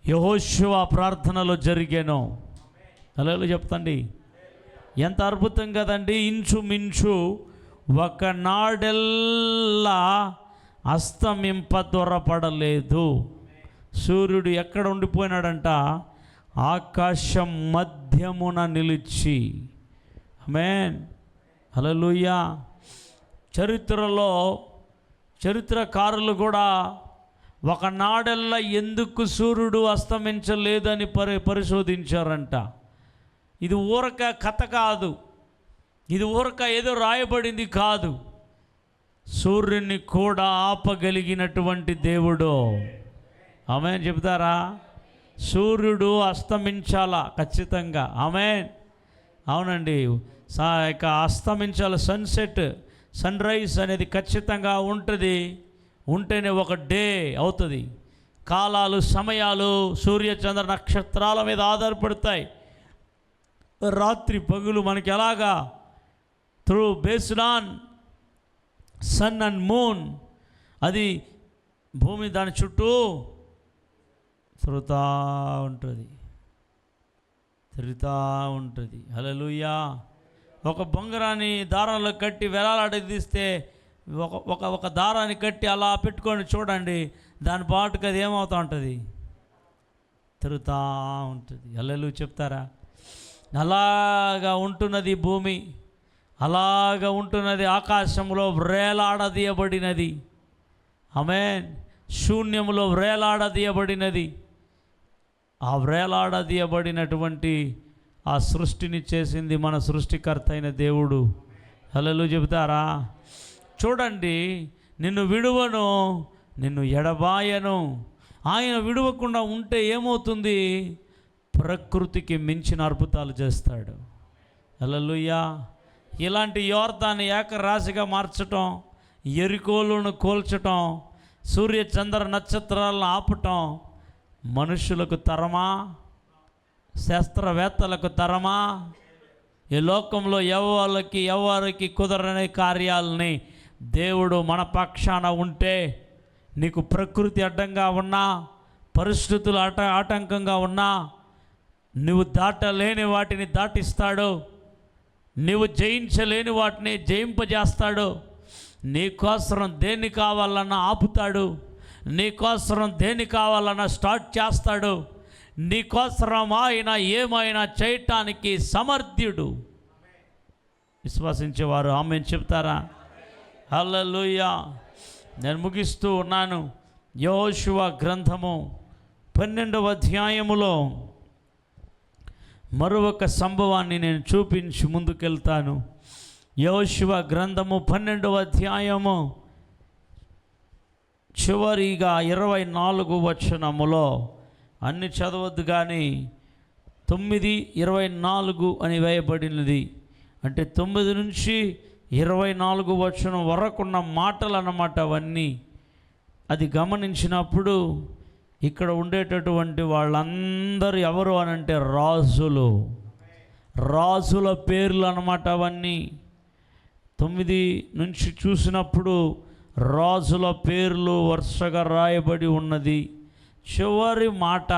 యెహోషువ ప్రార్థనలో జరిగాను. హల్లెలూయా చెప్తండి. ఎంత అద్భుతం కదండి. ఇంచుమించు ఒక నాడెల్లా అస్తమింప త్వరపడలేదు. సూర్యుడు ఎక్కడ ఉండిపోయినాడంట? ఆకాశం మధ్యమున నిలిచి. ఆమేన్. హల్లెలూయా. చరిత్రకారులు కూడా ఒక నాడెల్లా ఎందుకు సూర్యుడు అస్తమించలేదని పరిశోధించారంట. ఇది ఊరక కథ కాదు, ఇది ఊరక ఏదో రాయబడింది కాదు. సూర్యుని కూడా ఆపగలిగినటువంటి దేవుడు. ఆమేన్ చెప్తారా? సూర్యుడు అస్తమించాలా ఖచ్చితంగా. ఆమేన్. అవునండి, ఇక అస్తమించాలి. సన్ రైజ్ అనేది ఖచ్చితంగా ఉంటుంది. ఉంటేనే ఒక డే అవుతుంది. కాలాలు, సమయాలు సూర్య చంద్ర నక్షత్రాల మీద ఆధారపడతాయి. రాత్రి పగులు మనకి ఎలాగా based on sun and moon, అది భూమి దాని చుట్టూ తిరుగుతూ ఉంటుంది. హల్లెలూయా. ఒక బొంగరాన్ని దారంలో కట్టి వేలాడదీస్తే ఒక దారాన్ని కట్టి అలా పెట్టుకొని చూడండి, దాని పాటుకు అది ఏమవుతూ ఉంటుంది, తిరుగుతూ ఉంటుంది. హల్లెలూయా చెప్తారా? అలాగా ఉంటున్నది భూమి, అలాగా ఉంటున్నది ఆకాశంలో వ్రేలాడదీయబడినది. ఆమేన్. శూన్యములో వ్రేలాడదీయబడినది. ఆ వ్రేలాడదీయబడినటువంటి ఆ సృష్టిని చేసింది మన సృష్టికర్త అయిన దేవుడు. హల్లెలూయా చెబుతారా? చూడండి, నిన్ను విడువను, నిన్ను ఎడబాయను. ఆయన విడువకుండా ఉంటే ఏమవుతుంది? ప్రకృతికి మించిన అద్భుతాలు చేస్తాడు. హల్లెలూయా. ఇలాంటి యోర్దాన్ని ఏకరాశిగా మార్చటం, ఎరికోలును కోల్చటం, సూర్య చంద్ర నక్షత్రాలను ఆపటం మనుషులకు తరమా? శాస్త్రవేత్తలకు తరమా? ఈ లోకంలో ఎవరికి కుదరని కార్యాలని దేవుడు మన పక్షాన ఉంటే, నీకు ప్రకృతి అడ్డంగా ఉన్నా, పరిస్థితులు ఆటంకంగా ఉన్నా, నువ్వు దాటలేని వాటిని దాటిస్తాడు, నువ్వు జయించలేని వాటిని జయింపజేస్తాడు. నీకోసరం దేన్ని కావాలన్నా ఆపుతాడు, నీకోసరం దేన్ని కావాలన్నా స్టార్ట్ చేస్తాడు. నీకోసరం ఆయన ఏమైనా చేయటానికి సమర్థ్యుడు. విశ్వసించేవారు ఆమేన్ చెప్తారా? హల్లెలూయా. నేను ముగిస్తూ ఉన్నాను. యెహోషువ గ్రంథము 12వ అధ్యాయములో మరొక సంభవాన్ని నేను చూపించి ముందుకెళ్తాను. యెహోషువ గ్రంథము 12వ అధ్యాయము చివరిగా 24 వచనములో, అన్ని చదవద్దు కానీ 9:24 అని వేయబడినది. అంటే 9 నుంచి 24 వచనం వరకున్న మాటలు అన్నమాట అవన్నీ. అది గమనించినప్పుడు ఇక్కడ ఉండేటటువంటి వాళ్ళందరూ ఎవరు అనంటే రాజుల పేర్లు అన్నమాట అవన్నీ. 9 నుంచి చూసినప్పుడు రాజుల పేర్లు వరుసగా రాయబడి ఉన్నది. చివరి మాట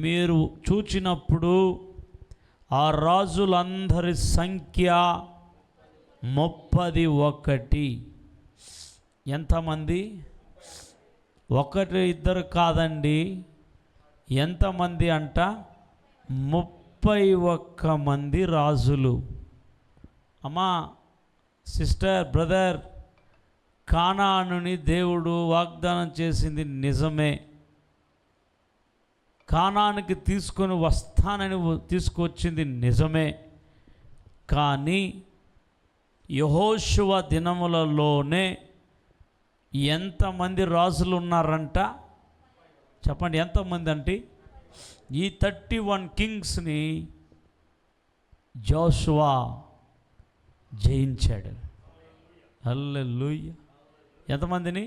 మీరు చూచినప్పుడు ఆ రాజులందరి సంఖ్య 31. ఎంతమంది? 1 2 కాదండి. ఎంతమంది అంట? 31 మంది రాజులు. అమ్మా, సిస్టర్, బ్రదర్, కానానుని దేవుడు వాగ్దానం చేసింది నిజమే. కానానికి తీసుకొని వస్తానని తీసుకొచ్చింది నిజమే. కానీ యెహోషువ దినములలోనే ఎంతమంది రాజులు ఉన్నారంట? చెప్పండి, ఎంతమంది అంటే? ఈ 31 కింగ్స్ని జోషువా జయించాడు. హల్లెలూయా. ఎంతమందిని?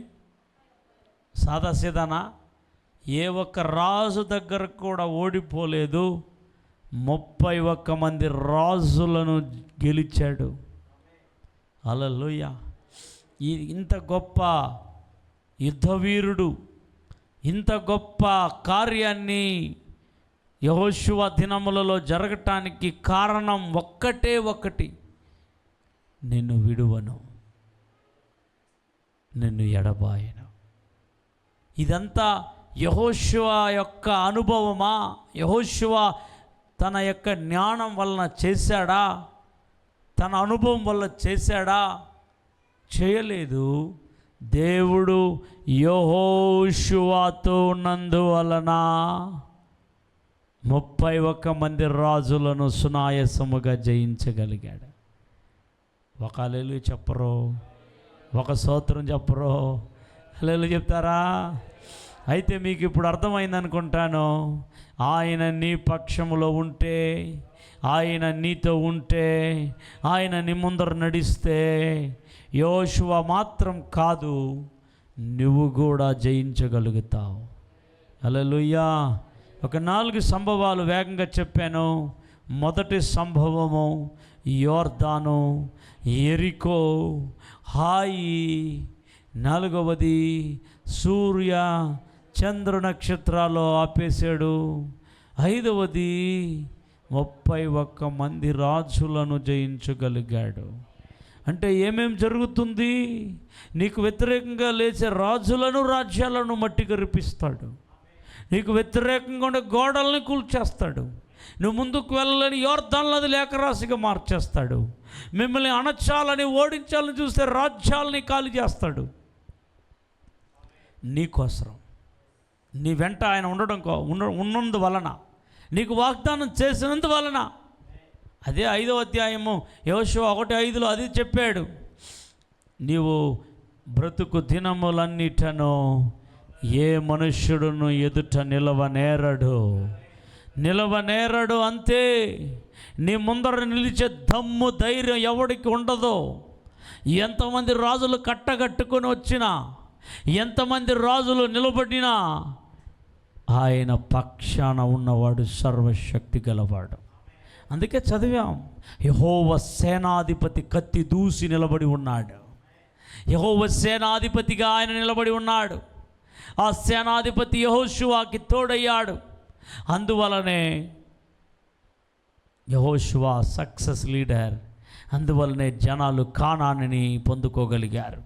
సాదాసీదానా? ఏ ఒక్క రాజు దగ్గర కూడా ఓడిపోలేదు. 31 మంది రాజులను గెలిచాడు. హల్లెలూయా. ఇంత గొప్ప యుద్ధవీరుడు, ఇంత గొప్ప కార్యాన్ని యెహోషువ దినములలో జరగటానికి కారణం ఒక్కటే ఒకటి: నిన్ను విడువను, నిన్ను ఎడబాయను. ఇదంతా యెహోషువ యొక్క అనుభవమా? యెహోషువ తన యొక్క జ్ఞానం వలన చేశాడా? తన అనుభవం వల్ల చేశాడా? చేయలేదు. దేవుడు యెహోషువతో ఉన్నందువలన 31 మంది రాజులను సునాయాసముగా జయించగలిగాడు. ఒక హల్లెలూయా చెప్పరు, ఒక స్తోత్రం చెప్పరు. హల్లెలూయా చెప్తారా? అయితే మీకు ఇప్పుడు అర్థమైంది అనుకుంటాను. ఆయన నీ పక్షములో ఉంటే, ఆయన నీతో ఉంటే, ఆయన నీ ముందర నడిస్తే యోషువ మాత్రం కాదు, నువ్వు కూడా జయించగలుగుతావు. హల్లెలూయా. ఒక 4 సంభవాలు వేగంగా చెప్పాను. మొదటి సంభవము యోర్దాను, యెరికో, హాయి. 4వది సూర్య చంద్ర నక్షత్రాలు ఆపేశాడు. 5వది 31 మంది రాజులను జయించగలిగాడు. అంటే ఏమేం జరుగుతుంది? నీకు వ్యతిరేకంగా లేచే రాజులను, రాజ్యాలను మట్టి కరిపిస్తాడు. నీకు వ్యతిరేకంగా ఉండే గోడల్ని కూల్చేస్తాడు. నువ్వు ముందుకు వెళ్ళని యోర్దానులది లేఖరాశిగా మార్చేస్తాడు. మిమ్మల్ని అణచాలని, ఓడించాలని చూస్తే రాజ్యాలని ఖాళీ చేస్తాడు. నీకోసరం, నీ వెంట ఆయన ఉన్నందువలన, నీకు వాగ్దానం చేసినందువలన. అదే 5వ అధ్యాయము యోషువ 1:5లో అది చెప్పాడు. నీవు బ్రతుకు దినములన్నిటను ఏ మనుష్యుడును ఎదుట నిలవనేరడు. అంతే. నీ ముందర నిలిచే దమ్ము, ధైర్యం ఎవడికి ఉండదో. ఎంతమంది రాజులు కట్టగట్టుకొని వచ్చినా, ఎంతమంది రాజులు నిలబడినా, ఆయన పక్షాన ఉన్నవాడు సర్వశక్తి గలవాడు. అందుకే చదివాం, యెహోవా సేనాధిపతి కత్తి దూసి నిలబడి ఉన్నాడు. యెహోవా సేనాధిపతిగా ఆయన నిలబడి ఉన్నాడు. ఆ సేనాధిపతి యెహోషువకి తోడయ్యాడు. అందువలనే యెహోషువ సక్సెస్ లీడర్. అందువలనే జనాలు కానానుని పొందుకోగలిగారు.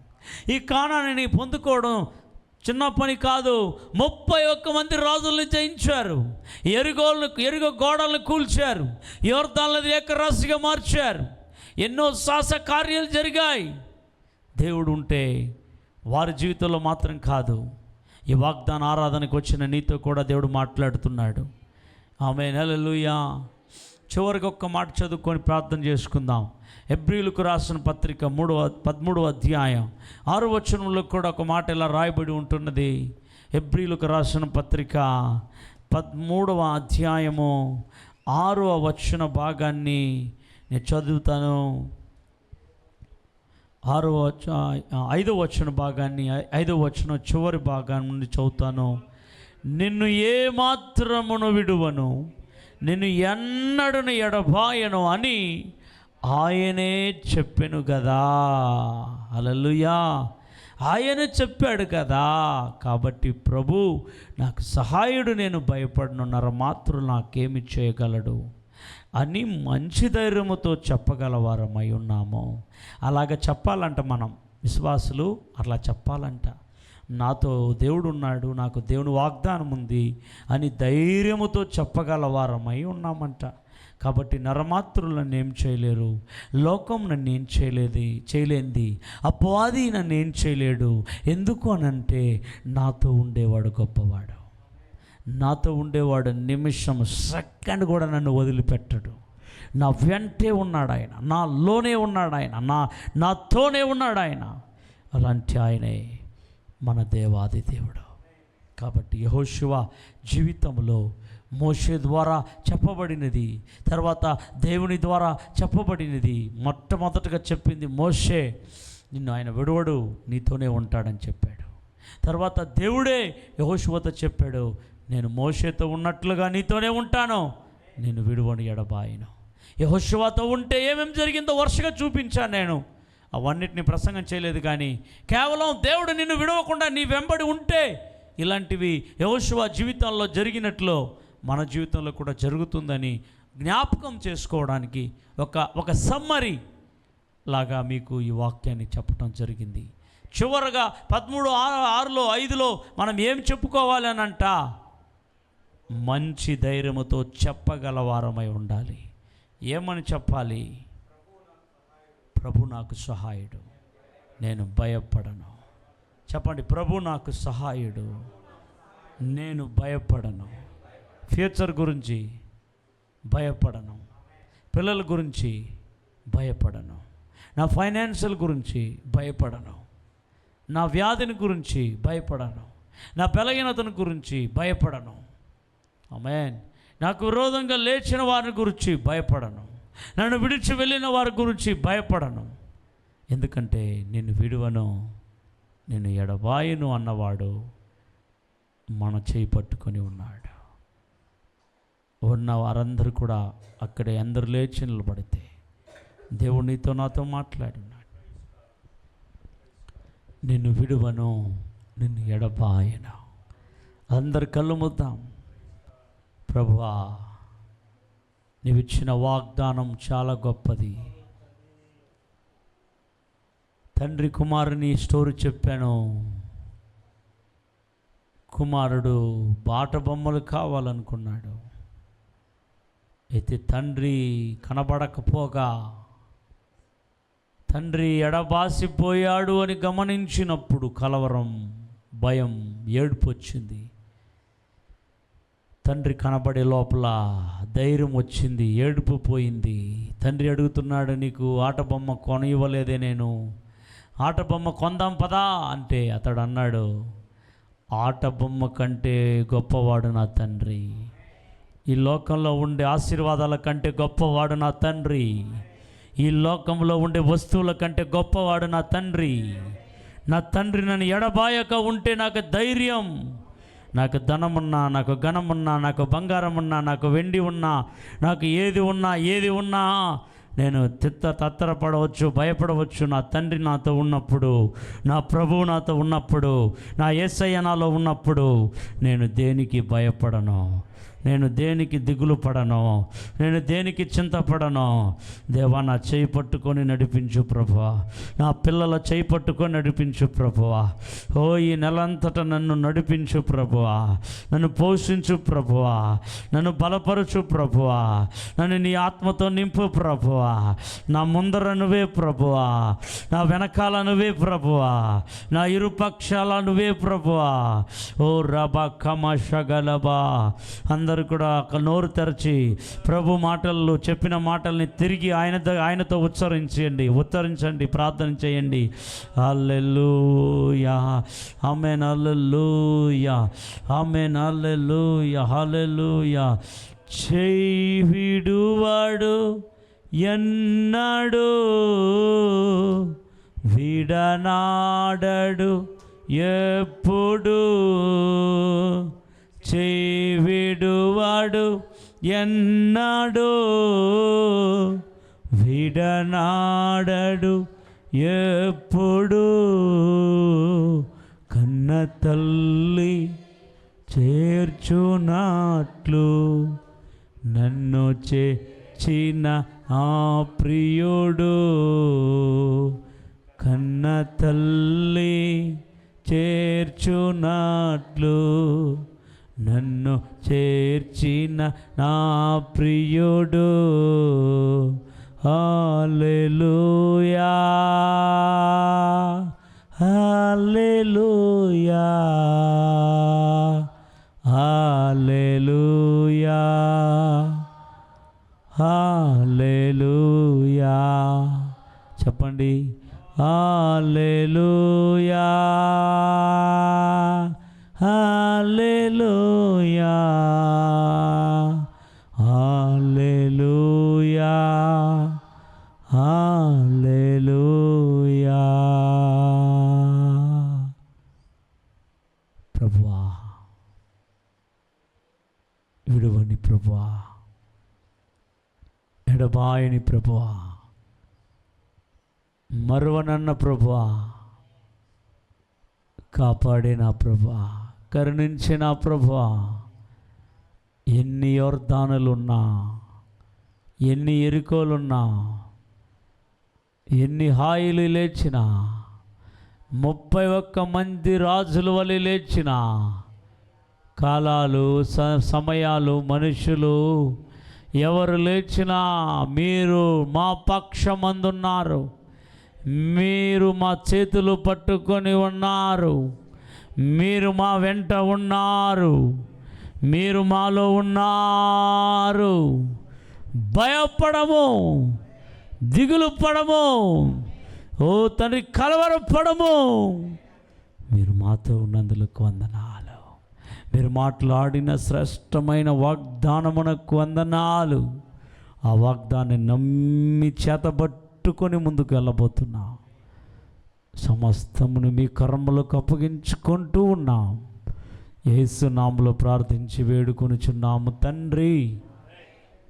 ఈ కానానుని పొందుకోవడం చిన్న పని కాదు. 31 మంది రాజుల్ని జయించారు. ఎరుగో గోడలను కూల్చారు. యోర్దానులది ఏకరాశిగా మార్చారు. ఎన్నో సాహస కార్యాలు జరిగాయి. దేవుడు ఉంటే వారి జీవితంలో మాత్రం కాదు, ఈ వాగ్దాన ఆరాధనకు వచ్చిన నీతో కూడా దేవుడు మాట్లాడుతున్నాడు. ఆమేన్. హల్లెలూయా. చివరికి ఒక్క మాట చదువుకొని ప్రార్థన చేసుకుందాం. హెబ్రీయులకు రాసిన పత్రిక 13వ అధ్యాయం 6వ వచనంలో కూడా ఒక మాట ఇలా రాయబడి ఉంటున్నది. హెబ్రీయులకు రాసిన పత్రిక 13వ అధ్యాయము 6వ వచన భాగాన్ని నేను చదువుతాను. 5వ వచన భాగాన్ని, 5వ వచనం చివరి భాగాన్ని నుండి చదువుతాను. నిన్ను ఏమాత్రమును విడువను, నిన్ను ఎన్నడను ఎడబాయను అని ఆయనే చెప్పెను కదా. హల్లెలూయా. ఆయన చెప్పాడు కదా. కాబట్టి ప్రభు నాకు సహాయుడు, నేను భయపడను, నరమాత్రులు నాకేమి చేయగలడు అని మంచి ధైర్యముతో చెప్పగలవారమై ఉన్నాము. అలాగ చెప్పాలంట మనం విశ్వాసులు, అట్లా చెప్పాలంట. నాతో దేవుడు ఉన్నాడు, నాకు దేవుని వాగ్దానం ఉంది అని ధైర్యముతో చెప్పగలవారమై ఉన్నామంట. కాబట్టి నరమాత్రులు నన్ను ఏం చేయలేరు, లోకం నన్ను ఏం చేయలేంది, అపవాది నన్ను ఏం చేయలేడు. ఎందుకు అనంటే నాతో ఉండేవాడు గొప్పవాడు. నాతో ఉండేవాడు నిమిషం, సెకండ్ కూడా నన్ను వదిలిపెట్టడు. నా వెంటే ఉన్నాడు ఆయన, నాలోనే ఉన్నాడు ఆయన, నాతోనే ఉన్నాడు ఆయన. అలాంటి ఆయనే మన దేవాది దేవుడు. కాబట్టి యెహోషువ జీవితంలో మోషే ద్వారా చెప్పబడినది, తర్వాత దేవుని ద్వారా చెప్పబడినది. మొట్టమొదటగా చెప్పింది మోషే, నిన్ను ఆయన విడువడు, నీతోనే ఉంటాడని చెప్పాడు. తర్వాత దేవుడే యెహోషువతో చెప్పాడు, నేను మోషేతో ఉన్నట్లుగా నీతోనే ఉంటాను, నేను విడువను, ఎడబాయను. యెహోషువతో ఉంటే ఏమేమి జరిగిందో వరుసగా చూపించాను. నేను అవన్నిటిని ప్రసంగం చేయలేదు, కానీ కేవలం దేవుడు నిన్ను విడవకుండా నీ వెంబడి ఉంటే ఇలాంటివి యెహోషువ జీవితంలో జరిగినట్లు మన జీవితంలో కూడా జరుగుతుందని జ్ఞాపకం చేసుకోవడానికి ఒక సమ్మరీ లాగా మీకు ఈ వాక్యాన్ని చెప్పడం జరిగింది. చివరగా 13:6-5లో మనం ఏం చెప్పుకోవాలి అనంట, మంచి ధైర్యముతో చెప్పగలవారమై ఉండాలి. ఏమని చెప్పాలి? ప్రభు నాకు సహాయుడు, నేను భయపడను. చెప్పండి, ప్రభు నాకు సహాయుడు, నేను భయపడను. ఫ్యూచర్ గురించి భయపడను, పిల్లల గురించి భయపడను, నా ఫైనాన్షియల్ గురించి భయపడను, నా వ్యాధిని గురించి భయపడను, నా బలహీనతను గురించి భయపడను. ఆమేన్. నాకు విరోధంగా లేచిన వారి గురించి భయపడను. నన్ను విడిచి వెళ్ళిన వారి గురించి భయపడను. ఎందుకంటే నిన్ను విడువను, నిన్ను ఎడబాయను అన్నవాడు మన చేయి పట్టుకొని ఉన్నాడు. ఉన్న వారందరూ కూడా అక్కడే అందరూ లేచి నిలబడితే దేవుడు నీతో నాతో మాట్లాడున్నాడు. నిన్ను విడువను, నిన్ను ఎడబాయను. అందరు కళ్ళు మూద్దాం. ప్రభువా, నీవిచ్చిన వాగ్దానం చాలా గొప్పది. తండ్రి కుమారుని స్టోరీ చెప్పాను. కుమారుడు బాట బొమ్మలు కావాలనుకున్నాడు. అయితే తండ్రి కనబడకపోగా, తండ్రి ఎడబాసిపోయాడు అని గమనించినప్పుడు కలవరం, భయం, ఏడుపు వచ్చింది. తండ్రి కనబడే లోపల ధైర్యం వచ్చింది, ఏడుపు పోయింది. తండ్రి అడుగుతున్నాడు, నీకు ఆట బొమ్మ కొనివ్వలేదే, నేను ఆట బొమ్మ కొందాం పదా అంటే అతడు అన్నాడు, ఆట బొమ్మ కంటే గొప్పవాడు నా తండ్రి. ఈ లోకంలో ఉండే ఆశీర్వాదాల కంటే గొప్పవాడు నా తండ్రి. ఈ లోకంలో ఉండే వస్తువుల కంటే గొప్పవాడు నా తండ్రి. నా తండ్రి నన్ను ఎడబాయక ఉంటే నాకు ధైర్యం. నాకు ధనమున్నా, నాకు ఘనమున్నా, నాకు బంగారం ఉన్నా, నాకు వెండి ఉన్నా, నాకు ఏది ఉన్నా నేను తత్తరపడవచ్చు, భయపడవచ్చు. నా తండ్రి నాతో ఉన్నప్పుడు, నా ప్రభువు నాతో ఉన్నప్పుడు, నా యేసయ్య నాలో ఉన్నప్పుడు నేను దేనికి భయపడను, నేను దేనికి దిగులు పడను, నేను దేనికి చింతపడను. దేవా, నా చేయి పట్టుకొని నడిపించు ప్రభువా, నా పిల్లల చేయి పట్టుకొని నడిపించు ప్రభువా. ఓ ఈ నెలంతటా నన్ను నడిపించు ప్రభువా, నన్ను పోషించు ప్రభువా, నన్ను బలపరచు ప్రభువా, నన్ను నీ ఆత్మతో నింపు ప్రభువా. నా ముందర నువ్వే ప్రభువా, నా వెనకాల నువ్వే ప్రభువా, నా ఇరుపక్షాల నువ్వే ప్రభువా. ఓ రబా కమషగలబా. అందరూ కూడా నోరు తెరచి ప్రభు మాటల్లో చెప్పిన మాటల్ని తిరిగి ఆయనతో ఉచ్చరించండి, ప్రార్థన చేయండి. హల్లెలూయా, ఆమేన్, హల్లెలూయా, ఆమేన్, హల్లెలూయా, హల్లెలూయా. చేయి విడువాడు ఎన్నడు, విడనాడడు ఎప్పుడు. చేయి విడువాడు ఎన్నడు, విడనాడడు ఎప్పుడు. కన్న తల్లి చేర్చునట్లు నన్ను చేర్చిన ఆ ప్రియుడు. కన్న తల్లి చేర్చునట్లు నన్ను చేర్చిన నా ప్రియుడు. హల్లెలూయా, హల్లెలూయా, హల్లెలూయా, హల్లెలూయా. చెప్పండి, హల్లెలూయా, హల్లెలూయా, హల్లెలూయా, హల్లెలూయా. ప్రభువా, విడువని ప్రభువా, ఎడబాయని ప్రభువా, మరువనన్న ప్రభువా, కాపాడిన ప్రభువా, కరుణించిన ప్రభువా. ఎన్ని యోర్దానులున్నా, ఎన్ని ఎరుకోలున్నా, ఎన్ని హాయిలు లేచినా, 31 మంది రాజుల వలె లేచిన కాలాలు, సమయాలు, మనుషులు ఎవరు లేచినా మీరు మా పక్షమందున్నారు, మీరు మా చేతులు పట్టుకొని ఉన్నారు, మీరు మా వెంట ఉన్నారు, మీరు మాలో ఉన్నారు. భయపడము, దిగులు పడము, ఓ తండ్రి కలవరపడము. మీరు మాతో ఉన్నందులకు వందనాలు. మీరు మాట్లాడిన శ్రేష్టమైన వాగ్దానమునకు వందనాలు. ఆ వాగ్దాన్ని నమ్మి చేతబట్టుకొని ముందుకు వెళ్ళబోతున్నా. సమస్తమును మీ కర్మలకు అప్పగించుకుంటూ ఉన్నాం. యేసు నామములో ప్రార్థించి వేడుకొనుచున్నాము తండ్రి.